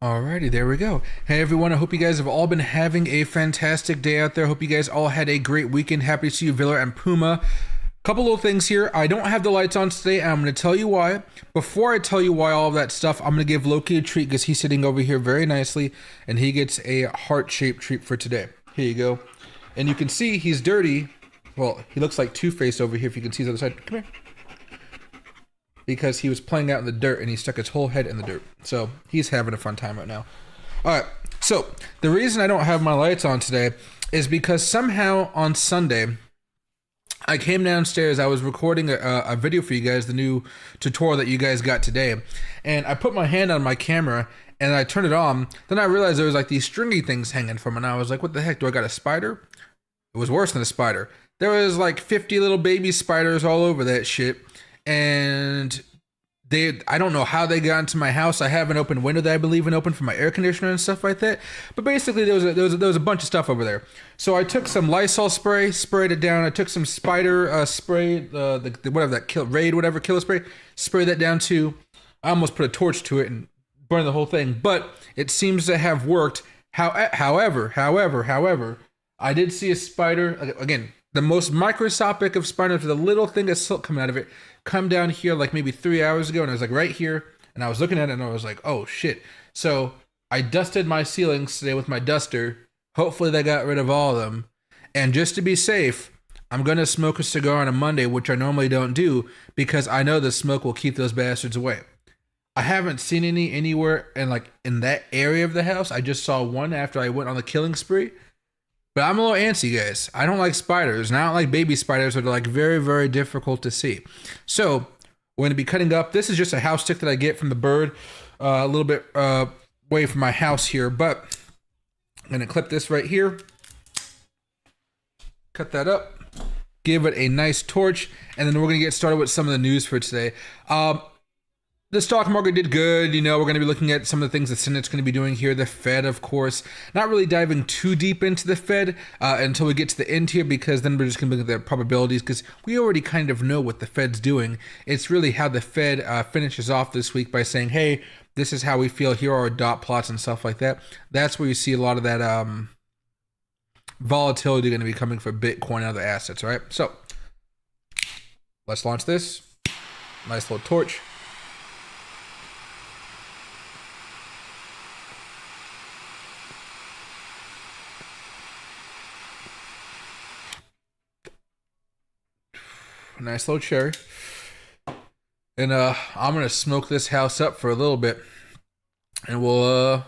Alrighty, there we go. Hey everyone, I hope you guys have all been having a fantastic day out there. Hope you guys all had a great weekend. Happy to see you, Villa and Puma. Couple little things here. I don't have the lights on today, and I'm going to tell you why. Before I tell you why all of that stuff, I'm going to give Loki a treat because he's sitting over here very nicely, and he gets a heart-shaped treat for today. Here you go. And you can see he's dirty. Well, he looks like Two-Face over here if you can see the other side. Come here. Because he was playing out in the dirt and he stuck his whole head in the dirt. So he's having a fun time right now. All right. So the reason I don't have my lights on today is because somehow on Sunday, I came downstairs. I was recording a video for you guys, the new tutorial that you guys got today. And I put my hand on my camera and I turned it on. Then I realized there was like these stringy things hanging from it. And I was like, what the heck? Do I got a spider? It was worse than a spider. There was like 50 little baby spiders all over that shit. And I don't know how they got into my house. I have an open window that I believe in open for my air conditioner and stuff like that. But basically, there was a bunch of stuff over there. So I took some Lysol spray, sprayed it down. I took some spider spray, the whatever that killer spray, sprayed that down too. I almost put a torch to it and burned the whole thing. But it seems to have worked. However, I did see a spider again. The most microscopic of spiders with a little thing of silk coming out of it come down here like maybe 3 hours ago, and I was like right here, and I was looking at it and I was like, oh shit. So I dusted my ceilings today with my duster. Hopefully they got rid of all of them. And just to be safe, I'm gonna smoke a cigar on a Monday, which I normally don't do because I know the smoke will keep those bastards away. I haven't seen any anywhere in that area of the house. I just saw one after I went on the killing spree. But I'm a little antsy, guys. I don't like spiders, and I don't like baby spiders that are like very, very difficult to see. So we're going to be cutting up. This is just a house stick that I get from the bird, a little bit away from my house here. But I'm going to clip this right here. Cut that up. Give it a nice torch. And then we're going to get started with some of the news for today. The stock market did good. We're going to be looking at some of the things the Senate's going to be doing here. The Fed, of course, not really diving too deep into the Fed until we get to the end here, because then we're just going to look at the probabilities, because we already kind of know what the Fed's doing. It's really how the Fed finishes off this week by saying, hey, this is how we feel. Here are our dot plots and stuff like that. That's where you see a lot of that volatility going to be coming for Bitcoin and other assets, all right? So let's launch this. Nice little torch. Nice little cherry. And I'm gonna smoke this house up for a little bit, and we'll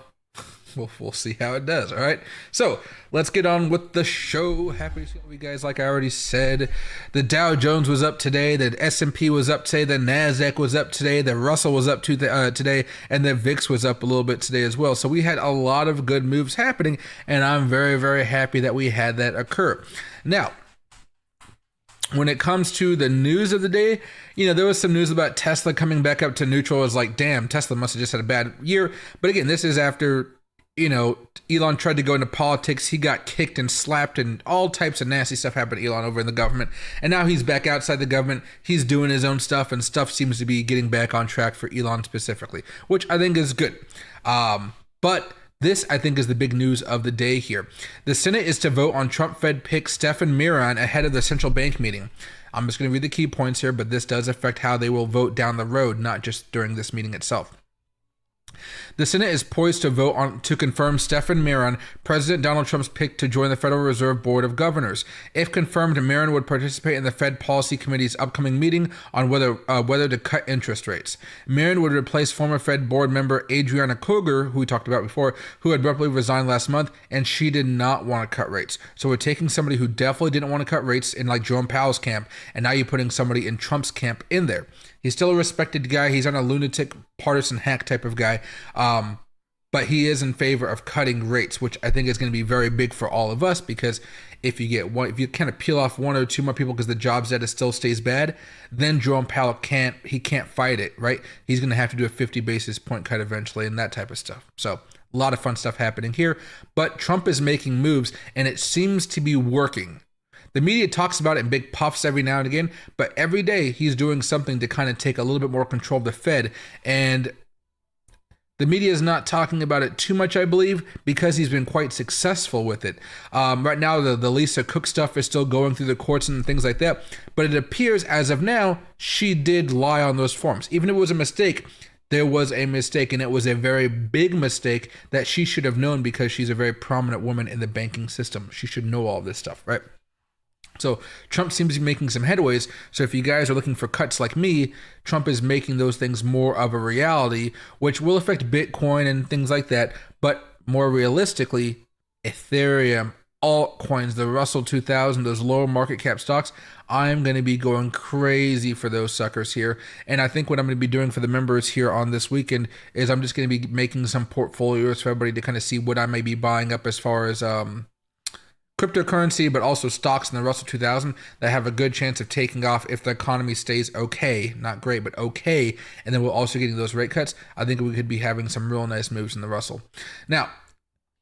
see how it does. All right, so let's get on with the show. Happy to see you guys. Like I already said, the Dow Jones was up today, the S&P was up today, the Nasdaq was up today, the Russell was up today, and the VIX was up a little bit today as well. So we had a lot of good moves happening, and I'm very, very happy that we had that occur. Now, when it comes to the news of the day, there was some news about Tesla coming back up to neutral. I was like, damn, Tesla must have just had a bad year. But again, this is after, Elon tried to go into politics. He got kicked and slapped, and all types of nasty stuff happened to Elon over in the government. And now he's back outside the government. He's doing his own stuff, and stuff seems to be getting back on track for Elon specifically, which I think is good. But this, I think, is the big news of the day here. The Senate is to vote on Trump Fed pick Stephen Miron ahead of the central bank meeting. I'm just going to read the key points here, but this does affect how they will vote down the road, not just during this meeting itself. The Senate is poised to vote to confirm Stephen Miron, President Donald Trump's pick to join the Federal Reserve Board of Governors. If confirmed, Miron would participate in the Fed Policy Committee's upcoming meeting on whether to cut interest rates. Miron would replace former Fed board member Adriana Koger, who we talked about before, who had abruptly resigned last month, and she did not want to cut rates. So we're taking somebody who definitely didn't want to cut rates in like Jerome Powell's camp, and now you're putting somebody in Trump's camp in there. He's still a respected guy. He's not a lunatic, partisan hack type of guy. But he is in favor of cutting rates, which I think is going to be very big for all of us, because if you kind of peel off one or two more people because the jobs data still stays bad, then Jerome Powell can't fight it, right? He's going to have to do a 50 basis point cut eventually and that type of stuff. So a lot of fun stuff happening here. But Trump is making moves, and it seems to be working. The media talks about it in big puffs every now and again, but every day he's doing something to kind of take a little bit more control of the Fed. And The media is not talking about it too much, I believe, because he's been quite successful with it. Right now, the Lisa Cook stuff is still going through the courts and things like that. But it appears, as of now, she did lie on those forms. Even if it was a mistake, there was a mistake, and it was a very big mistake that she should have known because she's a very prominent woman in the banking system. She should know all this stuff, right? So Trump seems to be making some headways. So if you guys are looking for cuts like me, Trump is making those things more of a reality, which will affect Bitcoin and things like that. But more realistically, Ethereum, altcoins, the Russell 2000, those lower market cap stocks, I'm going to be going crazy for those suckers here. And I think what I'm going to be doing for the members here on this weekend is I'm just going to be making some portfolios for everybody to kind of see what I may be buying up as far as cryptocurrency, but also stocks in the Russell 2000 that have a good chance of taking off if the economy stays okay, not great, but okay. And then we're also getting those rate cuts. I think we could be having some real nice moves in the Russell. Now,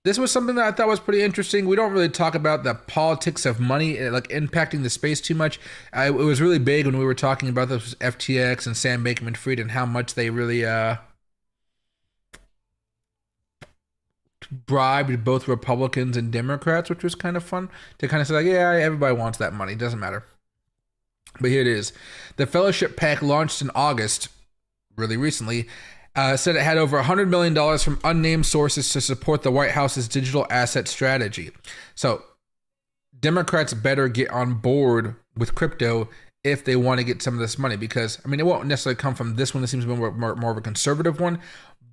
this was something that I thought was pretty interesting. We don't really talk about the politics of money, like impacting the space too much. It was really big when we were talking about this with FTX and Sam Bankman-Fried and how much they really bribed both Republicans and Democrats, which was kind of fun to kind of say, like, yeah, everybody wants that money. It doesn't matter. But here it is. The Fellowship PAC launched in August, really recently, said it had over $100 million from unnamed sources to support the White House's digital asset strategy. So Democrats better get on board with crypto if they want to get some of this money, because, I mean, it won't necessarily come from this one. This seems to be more of a conservative one,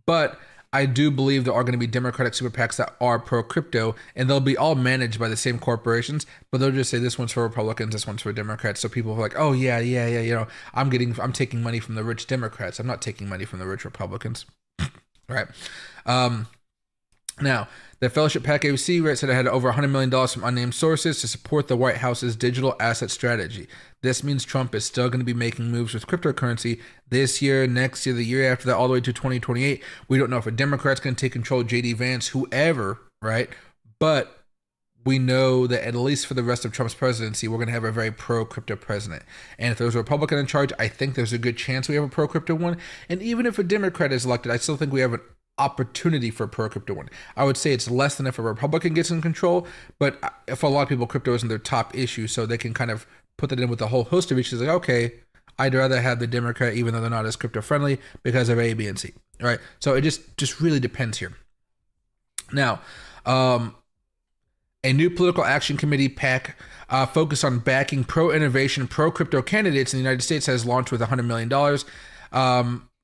but I do believe there are going to be Democratic super PACs that are pro-crypto, and they'll be all managed by the same corporations, but they'll just say this one's for Republicans, this one's for Democrats. So people are like, oh, yeah, you know, I'm taking money from the rich Democrats. I'm not taking money from the rich Republicans. Right. Now, the Fellowship PAC ABC said it had over $100 million from unnamed sources to support the White House's digital asset strategy. This means Trump is still going to be making moves with cryptocurrency this year, next year, the year after that, all the way to 2028. We don't know if a Democrat's going to take control, J.D. Vance, whoever, right? But we know that at least for the rest of Trump's presidency, we're going to have a very pro-crypto president. And if there's a Republican in charge, I think there's a good chance we have a pro-crypto one. And even if a Democrat is elected, I still think we have an opportunity for a pro-crypto one. I would say it's less than if a Republican gets in control, but for a lot of people, crypto isn't their top issue, so they can kind of put that in with a whole host of issues. Like, okay, I'd rather have the Democrat, even though they're not as crypto friendly, because of A, B, and C. All right, so it just really depends here. Now, a new political action committee PAC focused on backing pro-innovation, pro-crypto candidates in the United States has launched with $100 million.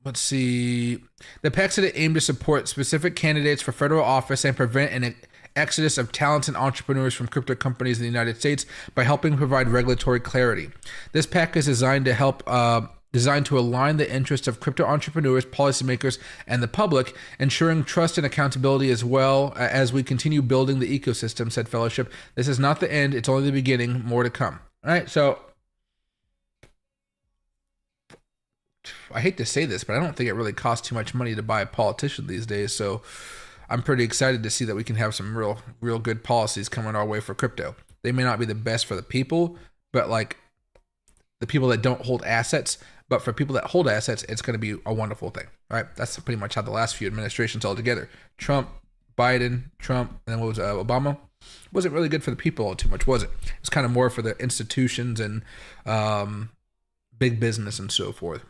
Let's see. The PAC said it aimed to support specific candidates for federal office and prevent an exodus of talents and entrepreneurs from crypto companies in the United States by helping provide regulatory clarity. This PAC is designed to align the interests of crypto entrepreneurs, policymakers, and the public, ensuring trust and accountability as well as we continue building the ecosystem, said Fellowship. This is not the end. It's only the beginning. More to come. All right. So I hate to say this, but I don't think it really costs too much money to buy a politician these days. So I'm pretty excited to see that we can have some real good policies coming our way for crypto. They may not be the best for the people, but like the people that don't hold assets, but for people that hold assets, it's going to be a wonderful thing. All right. That's pretty much how the last few administrations all together. Trump, Biden, and then what was Obama? Wasn't really good for the people all too much, was it? It's kind of more for the institutions and big business and so forth.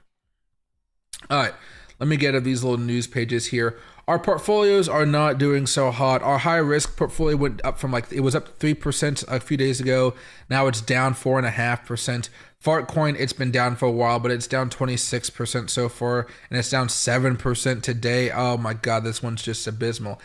All right, let me get to these little news pages here. Our portfolios are not doing so hot. Our high risk portfolio went up from it was up 3% a few days ago. Now it's down 4.5%. Fartcoin, it's been down for a while, but it's down 26% so far, and it's down 7% today. Oh my God, this one's just abysmal.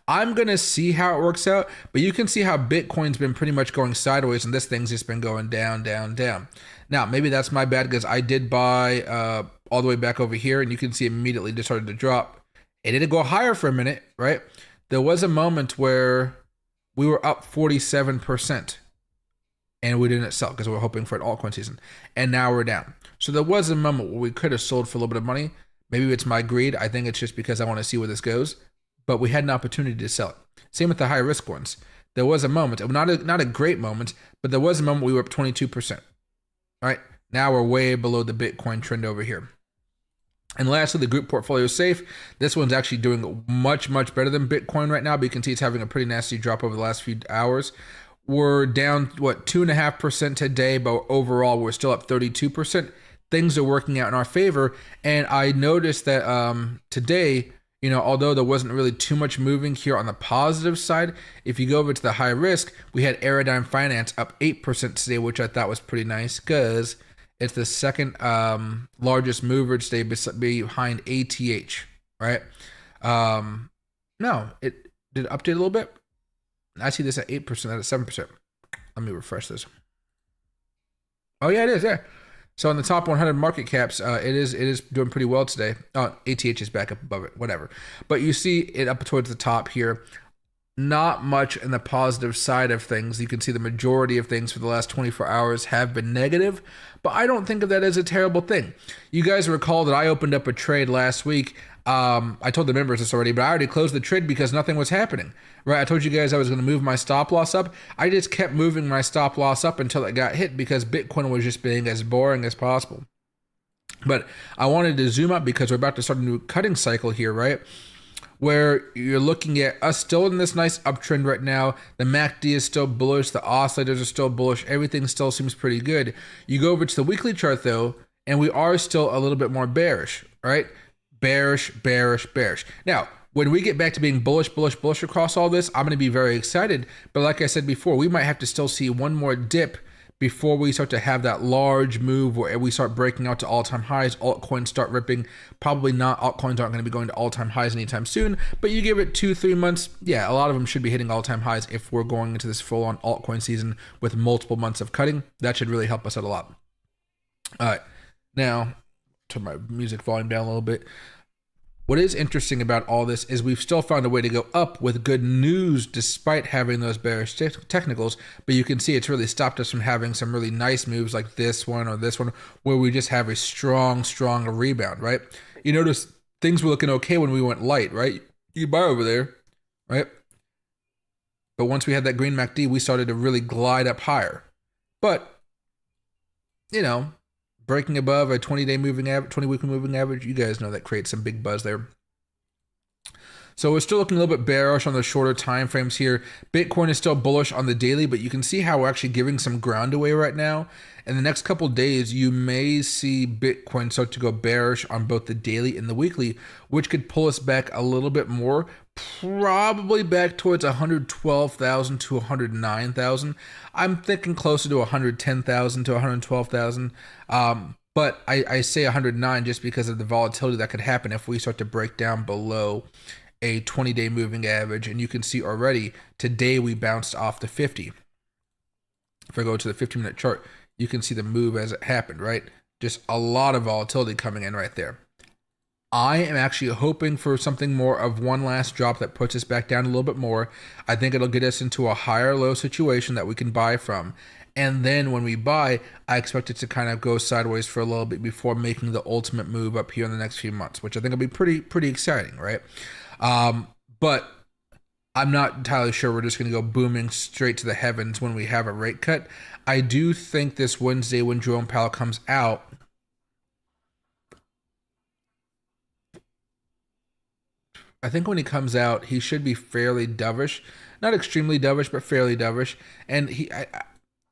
I'm going to see how it works out, but you can see how Bitcoin's been pretty much going sideways, and this thing's just been going down, down, down. Now, maybe that's my bad because I did buy all the way back over here, and you can see immediately just started to drop. It didn't go higher for a minute, right? There was a moment where we were up 47%, and we didn't sell because we were hoping for an altcoin season, and now we're down. So there was a moment where we could have sold for a little bit of money. Maybe it's my greed. I think it's just because I want to see where this goes, but we had an opportunity to sell it. Same with the high risk ones. There was a moment, not a great moment, but there was a moment we were up 22%. All right, now we're way below the Bitcoin trend over here. And lastly, the group portfolio safe. This one's actually doing much, much better than Bitcoin right now, but you can see it's having a pretty nasty drop over the last few hours. We're down, 2.5% today, but overall we're still up 32%. Things are working out in our favor. And I noticed that today, although there wasn't really too much moving here on the positive side, if you go over to the high risk, we had Aradigm Finance up 8% today, which I thought was pretty nice because it's the second largest mover today behind ATH, right? No, it did update a little bit. I see this at 8%, that at 7%. Let me refresh this. Oh yeah, it is, yeah. So on the top 100 market caps, it is doing pretty well today. ATH is back up above it, whatever. But you see it up towards the top here. Not much in the positive side of things. You can see the majority of things for the last 24 hours have been negative, but I don't think of that as a terrible thing. You guys recall that I opened up a trade last week. I told the members this already, but I already closed the trade because nothing was happening, right? I told you guys I was going to move my stop loss up. I just kept moving my stop loss up until it got hit because Bitcoin was just being as boring as possible. But I wanted to zoom up because we're about to start a new cutting cycle here, right? Where you're looking at us still in this nice uptrend right now. The MACD is still bullish. The oscillators are still bullish. Everything still seems pretty good. You go over to the weekly chart though, and we are still a little bit more bearish, right? Bearish, bearish, bearish. Now, when we get back to being bullish, bullish, bullish across all this, I'm going to be very excited. But like I said before, we might have to still see one more dip before we start to have that large move where we start breaking out to all-time highs, altcoins start ripping. Probably not, altcoins aren't going to be going to all-time highs anytime soon, but you give it 2-3 months, yeah, a lot of them should be hitting all-time highs if we're going into this full-on altcoin season with multiple months of cutting. That should really help us out a lot. All right, now, turn my music volume down a little bit. What is interesting about all this is we've still found a way to go up with good news despite having those bearish technicals, but you can see it's really stopped us from having some really nice moves like this one or this one where we just have a strong rebound, right? You notice things were looking okay when we went light, right? You buy over there, right? But once we had that green MACD, we started to really glide up higher. But, breaking above a 20-day moving average, 20-weekly moving average, you guys know that creates some big buzz there. So we're still looking a little bit bearish on the shorter time frames here. Bitcoin is still bullish on the daily, but you can see how we're actually giving some ground away right now. In the next couple of days, you may see Bitcoin start to go bearish on both the daily and the weekly, which could pull us back a little bit more, probably back towards 112,000 to 109,000. I'm thinking closer to 110,000 to 112,000. But I say 109 just because of the volatility that could happen if we start to break down below a 20-day moving average. And you can see already today we bounced off the 50. If I go to the 15-minute chart, you can see the move as it happened, right? Just a lot of volatility coming in right there. I am actually hoping for something more of one last drop that puts us back down a little bit more. I think it'll get us into a higher low situation that we can buy from. And then when we buy, I expect it to kind of go sideways for a little bit before making the ultimate move up here in the next few months, which I think will be pretty exciting, right? But I'm not entirely sure we're just going to go booming straight to the heavens when we have a rate cut. I do think this Wednesday when Jerome Powell comes out, I think when he comes out, he should be fairly dovish. Not extremely dovish, but fairly dovish. And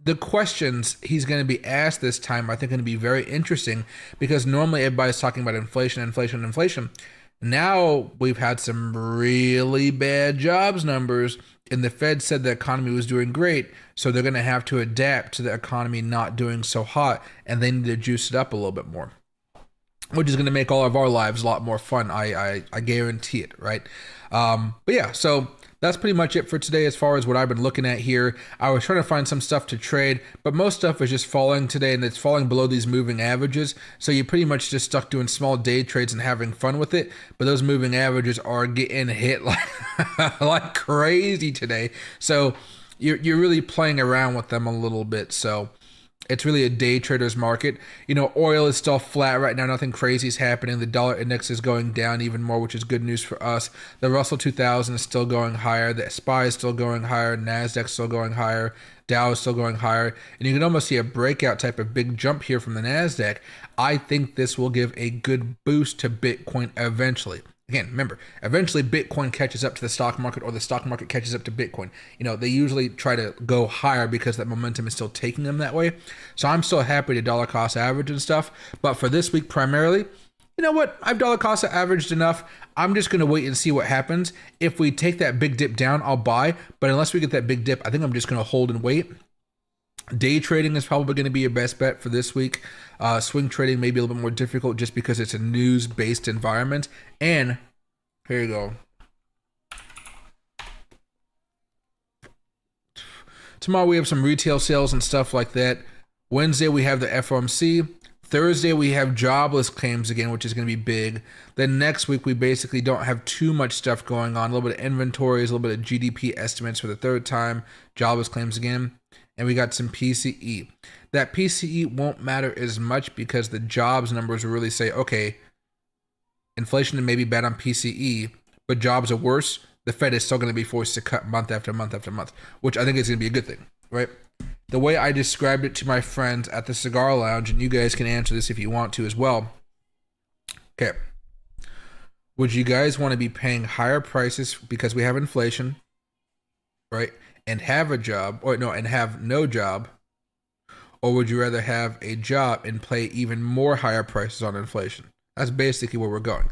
the questions he's going to be asked this time, I think, are going to be very interesting because normally everybody's talking about inflation. Now we've had some really bad jobs numbers, and the Fed said the economy was doing great, so they're going to have to adapt to the economy not doing so hot, and they need to juice it up a little bit more, which is going to make all of our lives a lot more fun. I guarantee it, right? But yeah, so that's pretty much it for today as far as what I've been looking at here. I was trying to find some stuff to trade, but most stuff is just falling today, and it's falling below these moving averages. So you're pretty much just stuck doing small day trades and having fun with it. But those moving averages are getting hit like crazy today. So you're really playing around with them a little bit. So It's really a day trader's market. Oil is still flat right now. Nothing crazy is happening. The dollar index is going down even more, which is good news for us. The Russell 2000 is still going higher. The SPY is still going higher. NASDAQ is still going higher. Dow is still going higher. And you can almost see a breakout type of big jump here from the NASDAQ. I think this will give a good boost to Bitcoin eventually. Again, remember, eventually Bitcoin catches up to the stock market or the stock market catches up to Bitcoin. They usually try to go higher because that momentum is still taking them that way. So I'm still happy to dollar cost average and stuff. But for this week primarily, you know what? I've dollar cost averaged enough. I'm just going to wait and see what happens. If we take that big dip down, I'll buy. But unless we get that big dip, I think I'm just going to hold and wait. Day trading is probably going to be your best bet for this week. Swing trading may be a little bit more difficult just because it's a news-based environment. And here you go. Tomorrow we have some retail sales and stuff like that. Wednesday we have the FOMC. Thursday we have jobless claims again, which is going to be big. Then next week we basically don't have too much stuff going on. A little bit of inventories, a little bit of GDP estimates for the third time. Jobless claims again. And we got some PCE. That PCE won't matter as much because the jobs numbers will really say, okay, inflation may be bad on PCE, but jobs are worse. The Fed is still going to be forced to cut month after month after month, which I think is going to be a good thing, right? The way I described it to my friends at the cigar lounge, and you guys can answer this if you want to as well. Okay. Would you guys want to be paying higher prices because we have inflation, right? And have a job, and have no job? Or would you rather have a job and pay even more higher prices on inflation? That's basically where we're going.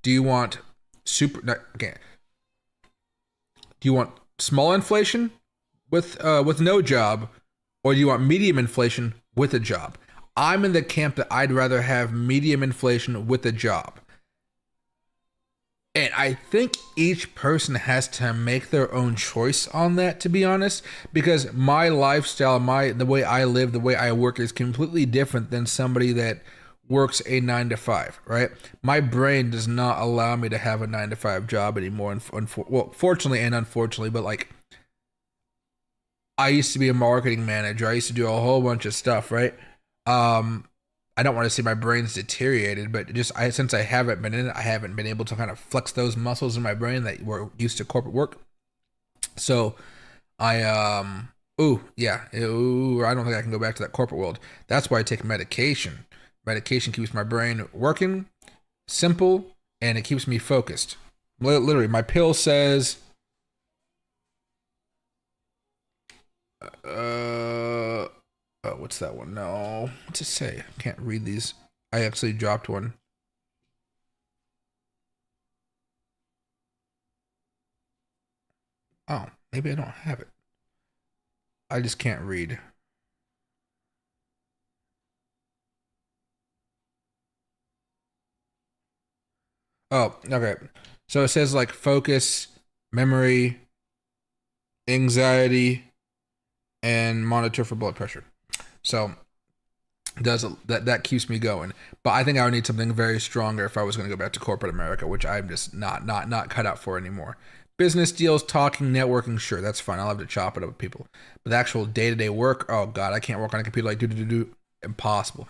Do you want do you want small inflation with no job, or do you want medium inflation with a job? I'm in the camp that I'd rather have medium inflation with a job. And I think each person has to make their own choice on that, to be honest, because my lifestyle, the way I live, the way I work is completely different than somebody that works a 9-to-5, right? My brain does not allow me to have a 9-to-5 job anymore. Well, fortunately and unfortunately, but like, I used to be a marketing manager. I used to do a whole bunch of stuff, right? I don't want to say my brain's deteriorated, but since I haven't been in it, I haven't been able to kind of flex those muscles in my brain that were used to corporate work. So I I don't think I can go back to that corporate world. That's why I take medication. Medication keeps my brain working, simple, and it keeps me focused. Literally, my pill says what's that one? No. What's it say? I can't read these. I actually dropped one. Oh, maybe I don't have it. I just can't read. Oh, okay. So it says like focus, memory, anxiety, and monitor for blood pressure. So that keeps me going. But I think I would need something very stronger if I was going to go back to corporate America, which I'm just not cut out for anymore. Business deals, talking, networking, sure, that's fine. I'll have to chop it up with people. But the actual day-to-day work, oh God, I can't work on a computer like do. Impossible.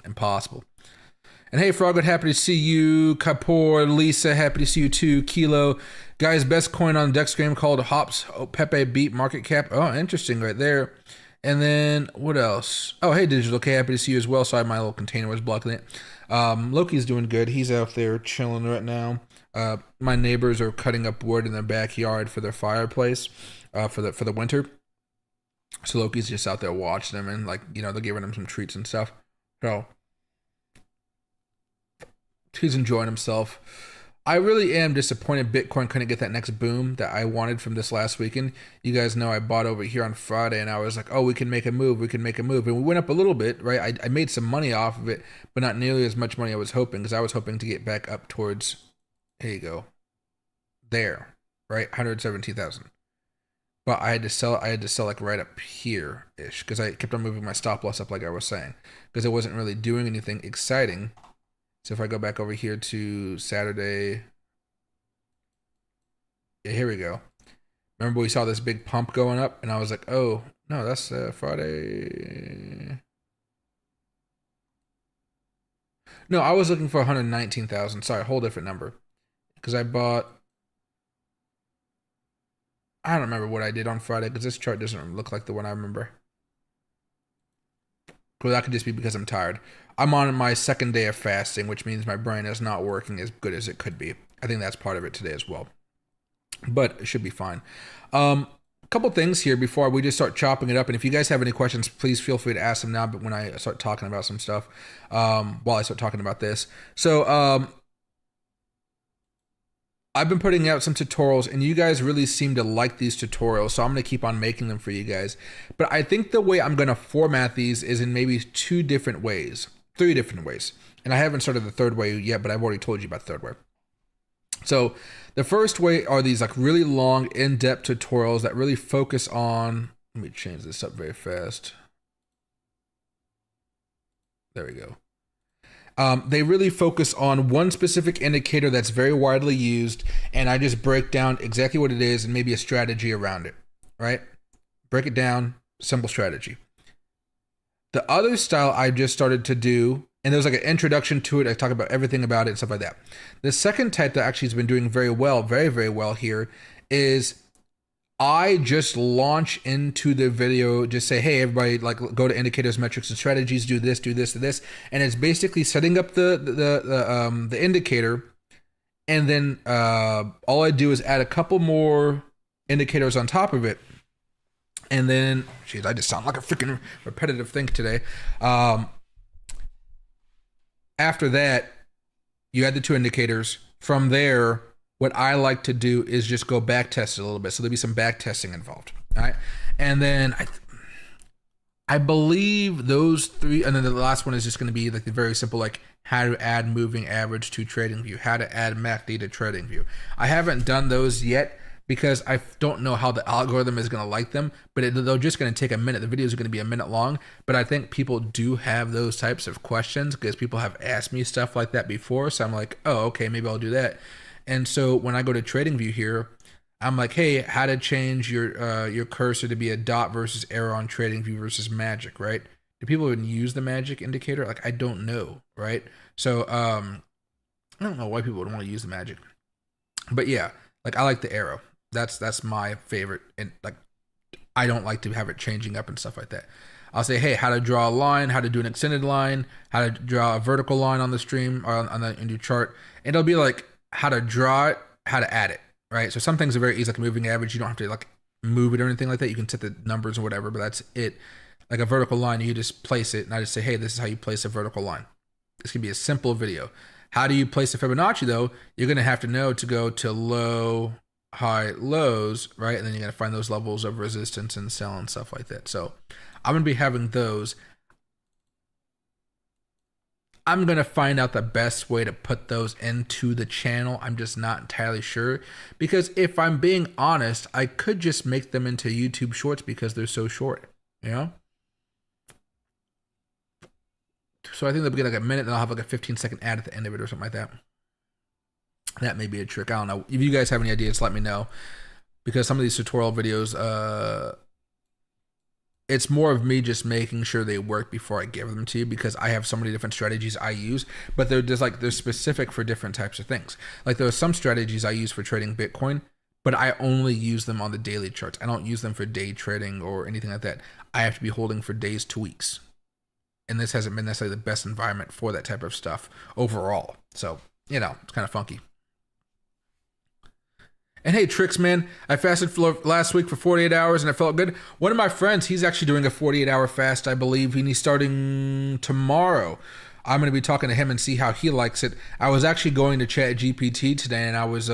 And hey, Frogwood, happy to see you. Kapoor, Lisa, happy to see you too. Kilo, guys, best coin on Dexgram called Hops Pepe Beat market cap. Oh, interesting right there. And then what else? Oh, hey, Digital, okay, happy to see you as well. Sorry, my little container was blocking it. Loki's doing good. He's out there chilling right now. My neighbors are cutting up wood in their backyard for their fireplace for the winter. So Loki's just out there watching them, and they're giving him some treats and stuff. So he's enjoying himself. I really am disappointed Bitcoin couldn't get that next boom that I wanted from this last weekend. You guys know I bought over here on Friday, and I was like, oh, we can make a move. And we went up a little bit, right? I made some money off of it, but not nearly as much money I was hoping, because I was hoping to get back up towards, here you go, there, right? 117,000. But I had to sell like right up here-ish, because I kept on moving my stop loss up like I was saying, because it wasn't really doing anything exciting. So if I go back over here to Saturday, yeah, here we go. Remember we saw this big pump going up, and I was like, oh, no, that's Friday. No, I was looking for 119,000. Sorry, whole different number. Because I bought. I don't remember what I did on Friday because this chart doesn't look like the one I remember. Well, that could just be because I'm tired. I'm on my second day of fasting, which means my brain is not working as good as it could be. I think that's part of it today as well. But it should be fine. A couple things here before we just start chopping it up. And if you guys have any questions, please feel free to ask them now. But when I start talking about some stuff, while I start talking about this. So I've been putting out some tutorials and you guys really seem to like these tutorials. So I'm going to keep on making them for you guys. But I think the way I'm going to format these is in maybe 3 different ways. And I haven't started the third way yet, but I've already told you about the third way. So the first way are these like really long, in-depth tutorials that really focus on, let me change this up very fast. There we go. They really focus on one specific indicator that's very widely used, and I just break down exactly what it is and maybe a strategy around it, right? Break it down, simple strategy. The other style I just started to do, and there's like an introduction to it. I talk about everything about it and stuff like that. The second type that actually has been doing very well, very, very well here is I just launch into the video, just say, hey, everybody, like go to indicators, metrics, and strategies, do this, do this, do this. And it's basically setting up the indicator. And then all I do is add a couple more indicators on top of it. And then, geez, I just sound like a freaking repetitive thing today. After that, you add the 2 indicators. From there, what I like to do is just go back test it a little bit. So there'll be some back testing involved. All right. And then I believe those 3, and then the last one is just going to be like the very simple, like how to add moving average to trading view, how to add MACD to trading view. I haven't done those yet because I don't know how the algorithm is going to like them, but they're just going to take a minute. The videos are going to be a minute long, but I think people do have those types of questions because people have asked me stuff like that before. So I'm like, oh, okay, maybe I'll do that. And so when I go to TradingView here, I'm like, hey, how to change your cursor to be a dot versus arrow on TradingView versus magic, right? Do people even use the magic indicator? Like, I don't know, right? So I don't know why people would want to use the magic. But yeah, like I like the arrow. That's my favorite. And like, I don't like to have it changing up and stuff like that. I'll say, hey, how to draw a line, how to do an extended line, how to draw a vertical line on the stream or in your chart. And it'll be like how to draw it, how to add it, right? So some things are very easy, like moving average. You don't have to like move it or anything like that. You can set the numbers or whatever, but that's it. Like a vertical line, you just place it. And I just say, hey, this is how you place a vertical line. This can be a simple video. How do you place a Fibonacci though? You're going to have to know to go to low, high, lows, right? And then you're going to find those levels of resistance and sell and stuff like that. So I'm going to be having those. I'm going to find out the best way to put those into the channel. I'm just not entirely sure because if I'm being honest, I could just make them into YouTube shorts because they're so short, you know? So I think they'll be like a minute and I'll have like a 15-second ad at the end of it or something like that. That may be a trick. I don't know. If you guys have any ideas, let me know. Because some of these tutorial videos, it's more of me just making sure they work before I give them to you because I have so many different strategies I use, but they're specific for different types of things. Like there are some strategies I use for trading Bitcoin, but I only use them on the daily charts. I don't use them for day trading or anything like that. I have to be holding for days to weeks. And this hasn't been necessarily the best environment for that type of stuff overall. So, you know, it's kind of funky. And hey, Tricks, man, I fasted for last week for 48 hours and I felt good. One of my friends, he's actually doing a 48-hour fast, I believe, and he's starting tomorrow. I'm going to be talking to him and see how he likes it. I was actually going to ChatGPT today and I was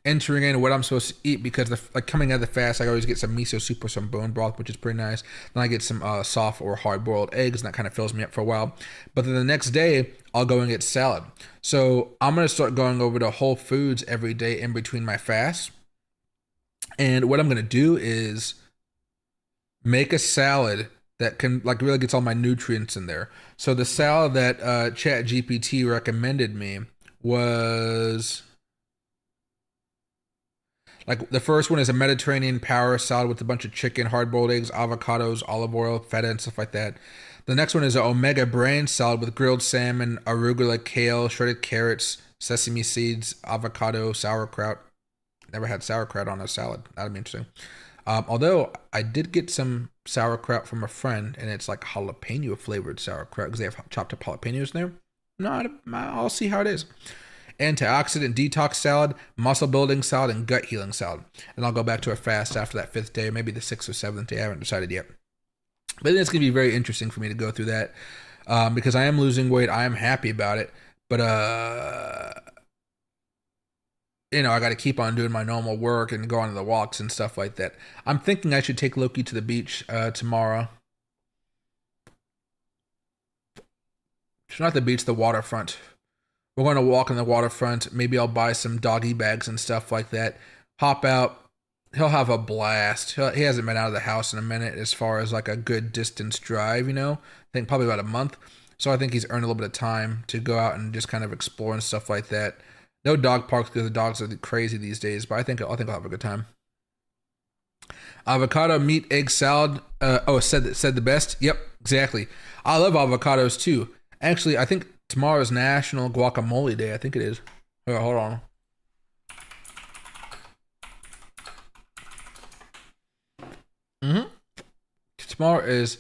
entering in what I'm supposed to eat because like coming out of the fast, I always get some miso soup or some bone broth, which is pretty nice. Then I get some soft or hard-boiled eggs and that kind of fills me up for a while. But then the next day, I'll go and get salad. So I'm going to start going over to Whole Foods every day in between my fasts. And what I'm going to do is make a salad that can like really gets all my nutrients in there. So the salad that ChatGPT recommended me was like the first one is a Mediterranean power salad with a bunch of chicken, hard-boiled eggs, avocados, olive oil, feta, and stuff like that. The next one is an omega brain salad with grilled salmon, arugula, kale, shredded carrots, sesame seeds, avocado, sauerkraut. Never had sauerkraut on a salad. That'd be interesting. Although I did get some sauerkraut from a friend, and it's like jalapeno flavored sauerkraut because they have chopped up jalapenos in there. No, I'll see how it is. Antioxidant detox salad, muscle building salad, and gut healing salad. And I'll go back to a fast after that 5th day, maybe the 6th or 7th day. I haven't decided yet. But it's going to be very interesting for me to go through that because I am losing weight. I am happy about it. But, I got to keep on doing my normal work and go on the walks and stuff like that. I'm thinking I should take Loki to the beach tomorrow. It's not the beach, the waterfront. We're going to walk on the waterfront. Maybe I'll buy some doggy bags and stuff like that. Hop out. He'll have a blast. He hasn't been out of the house in a minute as far as like a good distance drive, I think probably about a month. So I think he's earned a little bit of time to go out and just kind of explore and stuff like that. No dog parks because the dogs are crazy these days, but I think I'll have a good time. Avocado meat egg salad. Said the best. Yep, exactly. I love avocados too. Actually, I think tomorrow's National Guacamole Day. I think it is. Hold on. Tomorrow is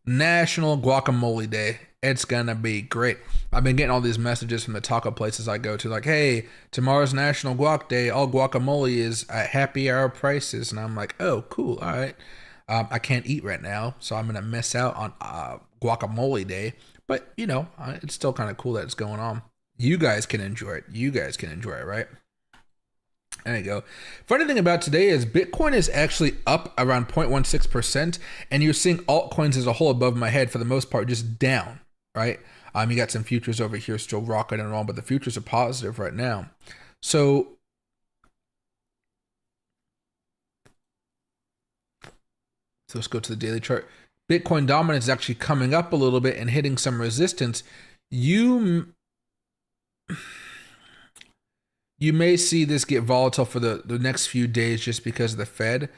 National Guacamole Day. It's gonna be great. I've been getting all these messages from the taco places I go to, like, hey, tomorrow's National Guac Day. All guacamole is at happy hour prices. And I'm like, oh, cool. All right. I can't eat right now, so I'm gonna miss out on Guacamole Day. But, it's still kind of cool that it's going on. You guys can enjoy it. Right? There you go. Funny thing about today is Bitcoin is actually up around 0.16%, and you're seeing altcoins as a whole above my head for the most part just down, right? You got some futures over here still rocking and rolling, but the futures are positive right now. So let's go to the daily chart. Bitcoin dominance is actually coming up a little bit and hitting some resistance. You may see this get volatile for the next few days just because of the Fed.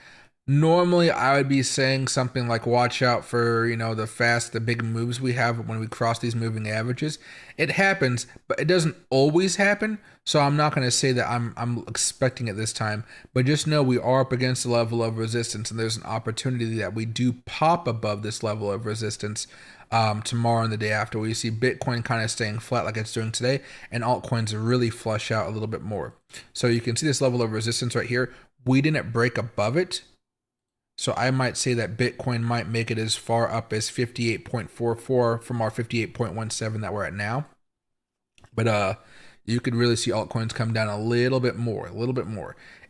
Normally, I would be saying something like, watch out for, the big moves we have when we cross these moving averages. It happens, but it doesn't always happen. So I'm not going to say that I'm expecting it this time, but just know we are up against a level of resistance, and there's an opportunity that we do pop above this level of resistance tomorrow and the day after, where you see Bitcoin kind of staying flat like it's doing today, and altcoins really flush out a little bit more. So you can see this level of resistance right here. We didn't break above it. So I might say that Bitcoin might make it as far up as 58.44 from our 58.17 that we're at now. But you could really see altcoins come down a little bit more.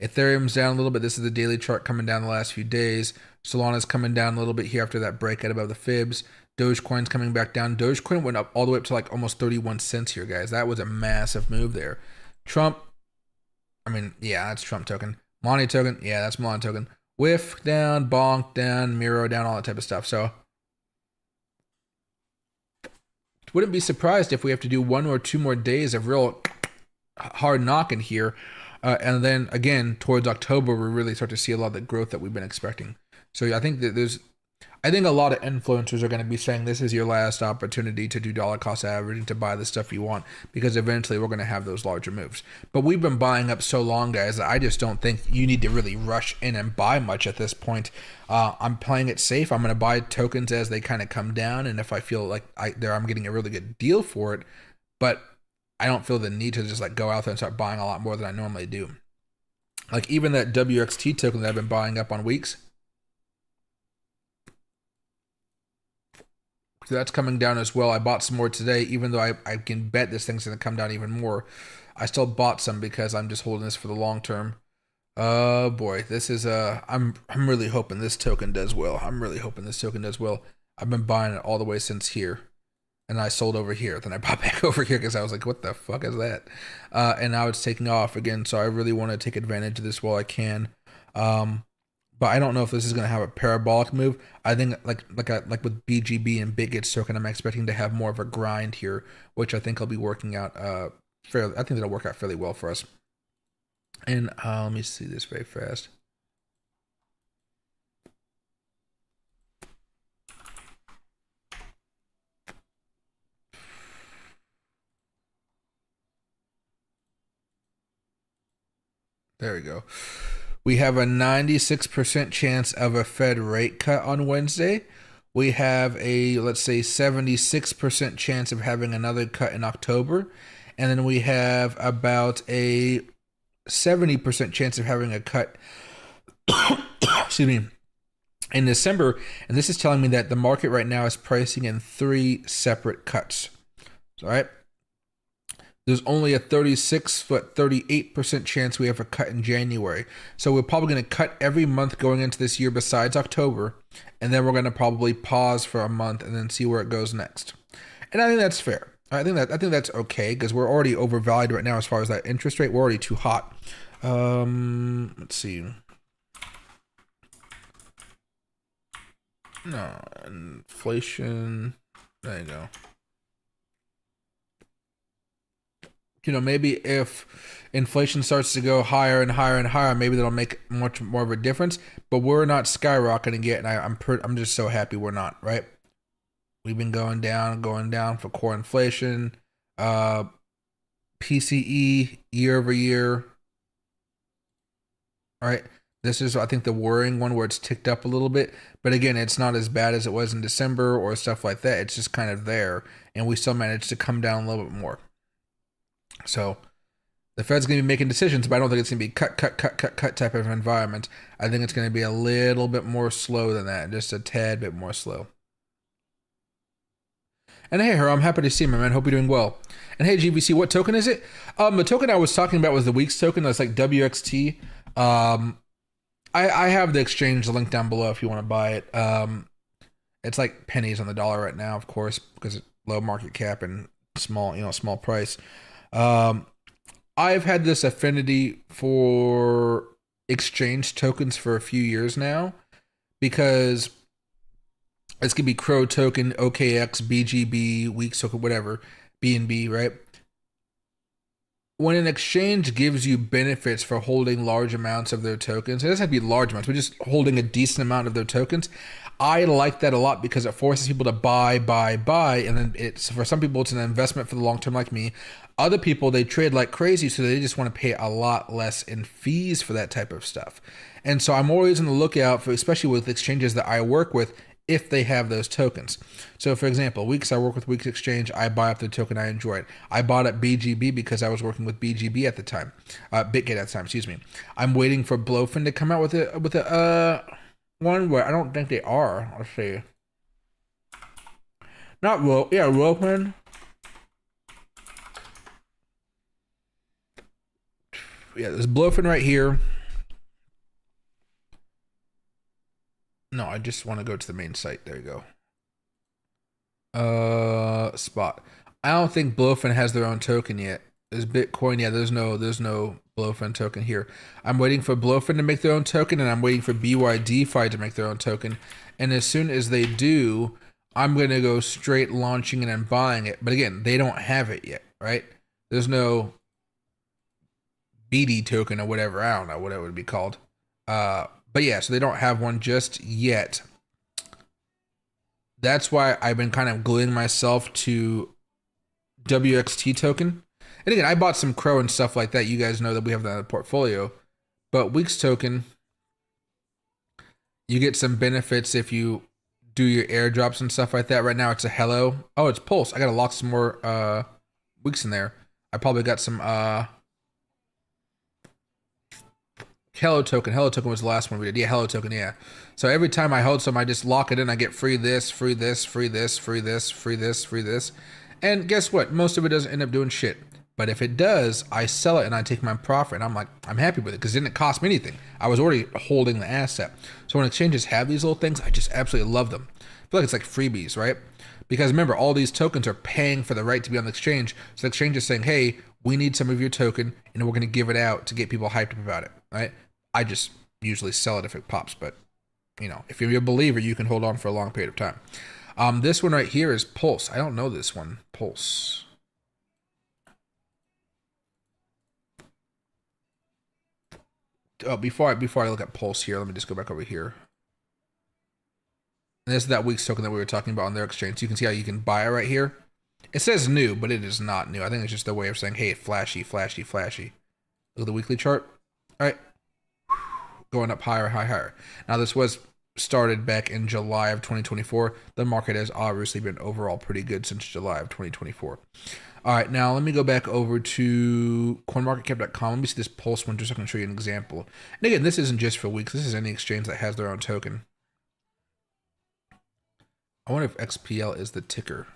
Ethereum's down a little bit. This is the daily chart coming down the last few days. Solana's coming down a little bit here after that breakout above the fibs. Dogecoin's coming back down. Dogecoin went up all the way up to like almost 31 cents here, guys. That was a massive move there. That's Trump token. Money token, that's Money token. Whiff down, bonk down, Miro down, all that type of stuff. So wouldn't be surprised if we have to do 1 or 2 more days of real hard knocking here. And then again, towards October, we really start to see a lot of the growth that we've been expecting. So I think that I think a lot of influencers are going to be saying this is your last opportunity to do dollar cost averaging, to buy the stuff you want, because eventually we're going to have those larger moves. But we've been buying up so long, guys, that I just don't think you need to really rush in and buy much at this point. I'm playing it safe. I'm going to buy tokens as they kind of come down, and if I feel like I'm getting a really good deal for it, but I don't feel the need to just like go out there and start buying a lot more than I normally do. Like even that WXT token that I've been buying up on weeks, so that's coming down as well. I bought some more today, even though I can bet this thing's going to come down even more. I still bought some because I'm just holding this for the long term. Oh boy, this is I'm really hoping this token does well. I've been buying it all the way since here, and I sold over here. Then I bought back over here because I was like, what the fuck is that? And now it's taking off again. So I really want to take advantage of this while I can. But I don't know if this is going to have a parabolic move. I think like with BGB and Bitget's token, I'm expecting to have more of a grind here, which I think will be working out fairly. I think that'll work out fairly well for us. And let me see this very fast. There we go. We have a 96% chance of a Fed rate cut on Wednesday. We have a, let's say, 76% chance of having another cut in October. And then we have about a 70% chance of having a cut, excuse me, in December. And this is telling me that the market right now is pricing in 3 separate cuts. All right. There's only a 38% chance we have a cut in January. So we're probably going to cut every month going into this year besides October. And then we're going to probably pause for a month and then see where it goes next. And I think that's fair. I think that's okay because we're already overvalued right now as far as that interest rate. We're already too hot. Let's see. No, inflation. There you go. You know, maybe if inflation starts to go higher and higher and higher, maybe that'll make much more of a difference. But we're not skyrocketing yet, and I'm just so happy we're not. Right? We've been going down for core inflation, PCE year over year. Right? This is, I think, the worrying one where it's ticked up a little bit. But again, it's not as bad as it was in December or stuff like that. It's just kind of there, and we still managed to come down a little bit more. So the Fed's going to be making decisions, but I don't think it's going to be cut type of environment. I think it's going to be a little bit more slow than that, just a tad bit more slow. And hey, I'm happy to see you, my man. Hope you're doing well. And hey, GVC, what token is it? The token I was talking about was the week's token. That's like WXT. I have the exchange link down below if you want to buy it. It's like pennies on the dollar right now, of course, because it's low market cap and small price. I've had this affinity for exchange tokens for a few years now because this could be Crow token, OKX, BGB, Weeks token, whatever, BNB, right? When an exchange gives you benefits for holding large amounts of their tokens, it doesn't have to be large amounts, but just holding a decent amount of their tokens, I like that a lot because it forces people to buy, and then it's, for some people, it's an investment for the long term like me. Other people, they trade like crazy, so they just want to pay a lot less in fees for that type of stuff. And so I'm always on the lookout for, especially with exchanges that I work with, if they have those tokens. So for example, Weeks, I work with Weeks Exchange, I buy up the token, I enjoy it. I bought up BGB because I was working with BGB at the time, BitGate at the time, excuse me. I'm waiting for Blowfin to come out with a one where I don't think they are. Let's see. Not Blowfin. Yeah, there's Blowfin right here. No, I just want to go to the main site. There you go. Spot. I don't think Blowfin has their own token yet. There's Bitcoin. Yeah, there's no Blowfin token here. I'm waiting for Blowfin to make their own token, and I'm waiting for BYDFi to make their own token. And as soon as they do, I'm going to go straight launching and then buying it. But again, they don't have it yet, right? There's no BD token or whatever. I don't know what it would be called. But yeah, so they don't have one just yet. That's why I've been kind of gluing myself to WXT token. And again, I bought some Crow and stuff like that. You guys know that we have that in the portfolio. But Weeks token, you get some benefits if you do your airdrops and stuff like that. Right now it's a Hello. Oh, it's Pulse. I got to lock some more Weeks in there. I probably got some Hello token. Hello token was the last one we did. Yeah, Hello token, yeah. So every time I hold some, I just lock it in. I get free this, free this, free this, free this, free this, free this. And guess what? Most of it doesn't end up doing shit. But if it does, I sell it and I take my profit. And I'm like, I'm happy with it because it didn't cost me anything. I was already holding the asset. So when exchanges have these little things, I just absolutely love them. I feel like it's like freebies, right? Because remember, all these tokens are paying for the right to be on the exchange. So the exchange is saying, hey, we need some of your token and we're going to give it out to get people hyped up about it, right? I just usually sell it if it pops, but you know, if you're a believer, you can hold on for a long period of time. This one right here is Pulse. I don't know this one. Pulse. Oh, before I look at Pulse here, let me just go back over here. And this is that Weeks token that we were talking about on their exchange. So you can see how you can buy it right here. It says new, but it is not new. I think it's just a way of saying, hey, flashy, flashy, flashy. Look at the weekly chart. right? Going up higher, higher. Now this was started back in July of 2024. The market has obviously been overall pretty good since July of 2024. All right, now let me go back over to coinmarketcap.com. Let me see this pulse one just so I can show you an example. And again, this isn't just for weeks. This is any exchange that has their own token. I wonder if XPL is the ticker.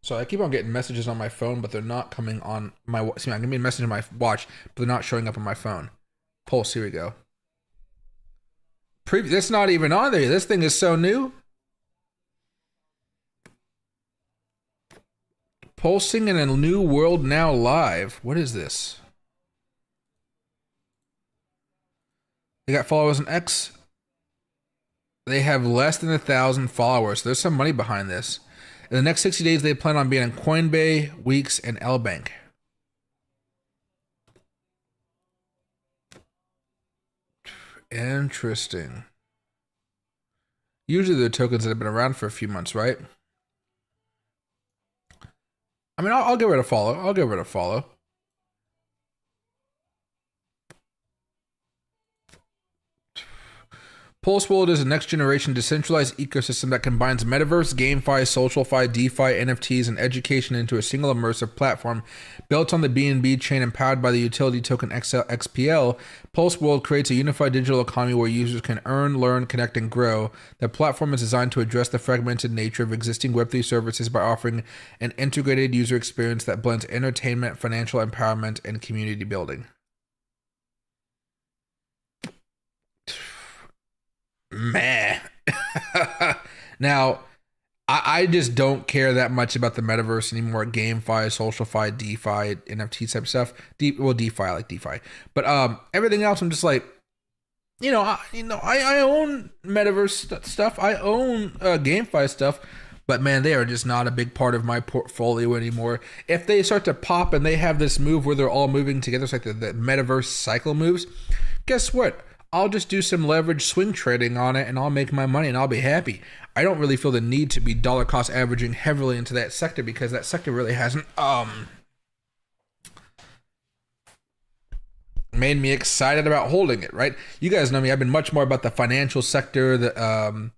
So I keep on getting messages on my phone, but they're not coming on my. See, I'm getting a message on my watch, but they're not showing up on my phone. Pulse. Here we go. That's not even on there. This thing is so new. Pulsing in a new world now live. What is this? They got followers on X. They have less than 1,000 followers. So there's some money behind this. In the next 60 days, they plan on being in Coinbase, Weeks, and LBank. Interesting. Usually they're tokens that have been around for a few months, right? I mean, I'll give it a follow. I'll give it a follow. Pulse World is a next-generation decentralized ecosystem that combines Metaverse, GameFi, SocialFi, DeFi, NFTs, and education into a single immersive platform. Built on the BNB chain and powered by the utility token XPL, Pulse World creates a unified digital economy where users can earn, learn, connect, and grow. The platform is designed to address the fragmented nature of existing Web3 services by offering an integrated user experience that blends entertainment, financial empowerment, and community building. Meh. Now, I just don't care that much about the metaverse anymore. GameFi, SocialFi, DeFi, NFT type stuff. DeFi, I like DeFi, but everything else, I'm just like, I own metaverse stuff. I own GameFi stuff, but man, they are just not a big part of my portfolio anymore. If they start to pop and they have this move where they're all moving together, it's like the metaverse cycle moves. Guess what? I'll just do some leverage swing trading on it and I'll make my money and I'll be happy. I don't really feel the need to be dollar cost averaging heavily into that sector because that sector really hasn't made me excited about holding it, right? You guys know me. I've been much more about the financial sector, the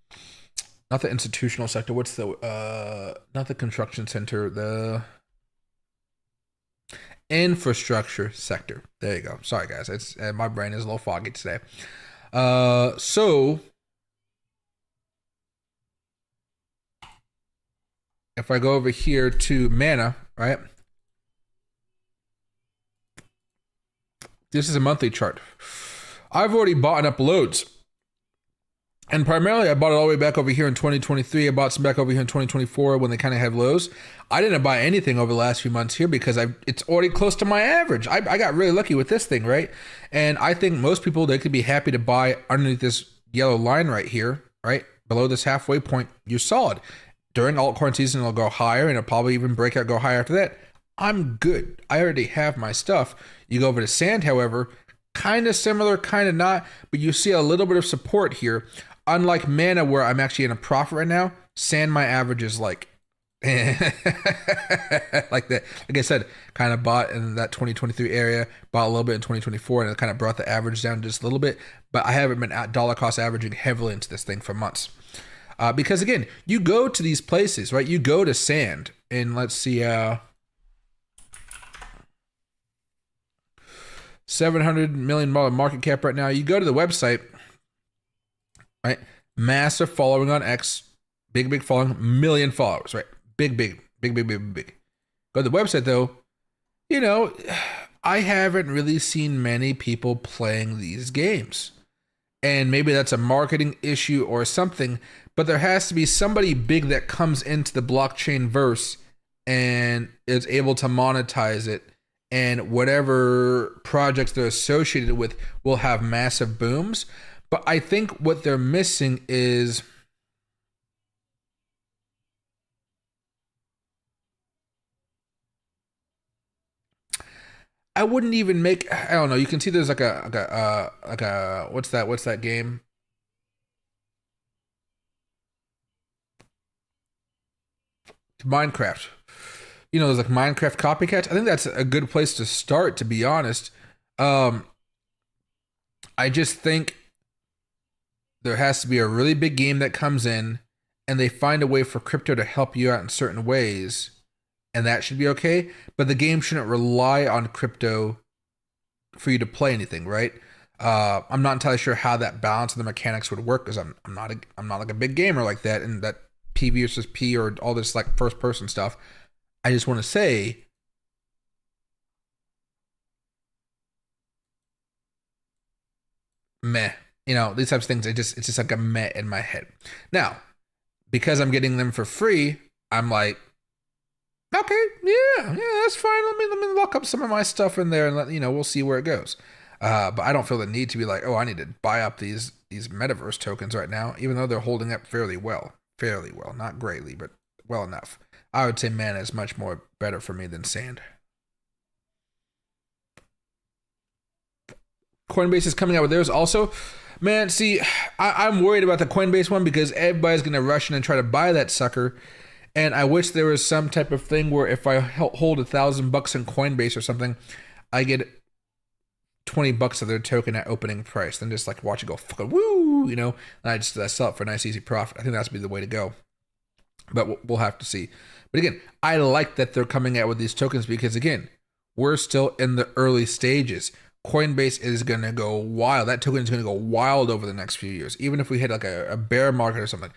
not the institutional sector. What's the not the construction center, the infrastructure sector. There you go. Sorry guys, it's my brain is a little foggy today. So if I go over here to Mana, right? This is a monthly chart. I've already bought up loads. And primarily, I bought it all the way back over here in 2023. I bought some back over here in 2024 when they kind of had lows. I didn't buy anything over the last few months here because it's already close to my average. I got really lucky with this thing, right? And I think most people, they could be happy to buy underneath this yellow line right here, right? Below this halfway point, you're solid. During altcoin season, it'll go higher and it'll probably even break out, go higher after that. I'm good. I already have my stuff. You go over to Sand, however, kind of similar, kind of not, but you see a little bit of support here. Unlike Mana, where I'm actually in a profit right now, Sand, my average is like, like that. Like I said, kind of bought in that 2023 area, bought a little bit in 2024, and it kind of brought the average down just a little bit. But I haven't been at dollar cost averaging heavily into this thing for months. Because again, you go to these places, right? You go to Sand, and let's see, $700 million market cap right now. You go to the website, right? Massive following on X, big following, million followers, right? Big. Go to the website though. I haven't really seen many people playing these games. And maybe that's a marketing issue or something, but there has to be somebody big that comes into the blockchain verse and is able to monetize it. And whatever projects they're associated with will have massive booms. But I think what they're missing is I wouldn't even make, I don't know, you can see there's like a what's that game? Minecraft. there's like Minecraft copycats. I think that's a good place to start, to be honest. I just think there has to be a really big game that comes in and they find a way for crypto to help you out in certain ways, and that should be okay. But the game shouldn't rely on crypto for you to play anything, right? I'm not entirely sure how that balance of the mechanics would work, because I'm not like a big gamer like that, and that P versus P or all this like first person stuff. I just want to say, meh. These types of things, it's just like a meh in my head. Now, because I'm getting them for free, I'm like, okay, yeah, that's fine. Let me lock up some of my stuff in there, and we'll see where it goes. But I don't feel the need to be like, oh, I need to buy up these Metaverse tokens right now, even though they're holding up fairly well, not greatly, but well enough. I would say mana is much more better for me than sand. Coinbase is coming out with theirs also. Man, see, I'm worried about the Coinbase one because everybody's going to rush in and try to buy that sucker. And I wish there was some type of thing where if I hold $1,000 in Coinbase or something, I get $20 of their token at opening price. Then just like watch it go fucking woo, and I sell it for a nice easy profit. I think that's be the way to go. But we'll have to see. But again, I like that they're coming out with these tokens because again, we're still in the early stages. Coinbase is going to go wild. That token is going to go wild over the next few years. Even if we hit like a bear market or something,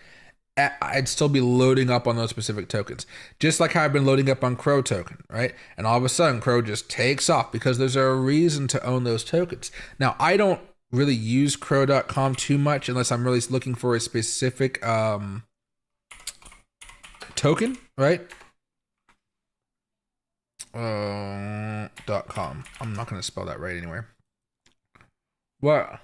I'd still be loading up on those specific tokens. Just like how I've been loading up on Crow token, right? And all of a sudden, Crow just takes off because there's a reason to own those tokens. Now, I don't really use Crow.com too much unless I'm really looking for a specific token, right? .com. I'm not going to spell that right anywhere. What?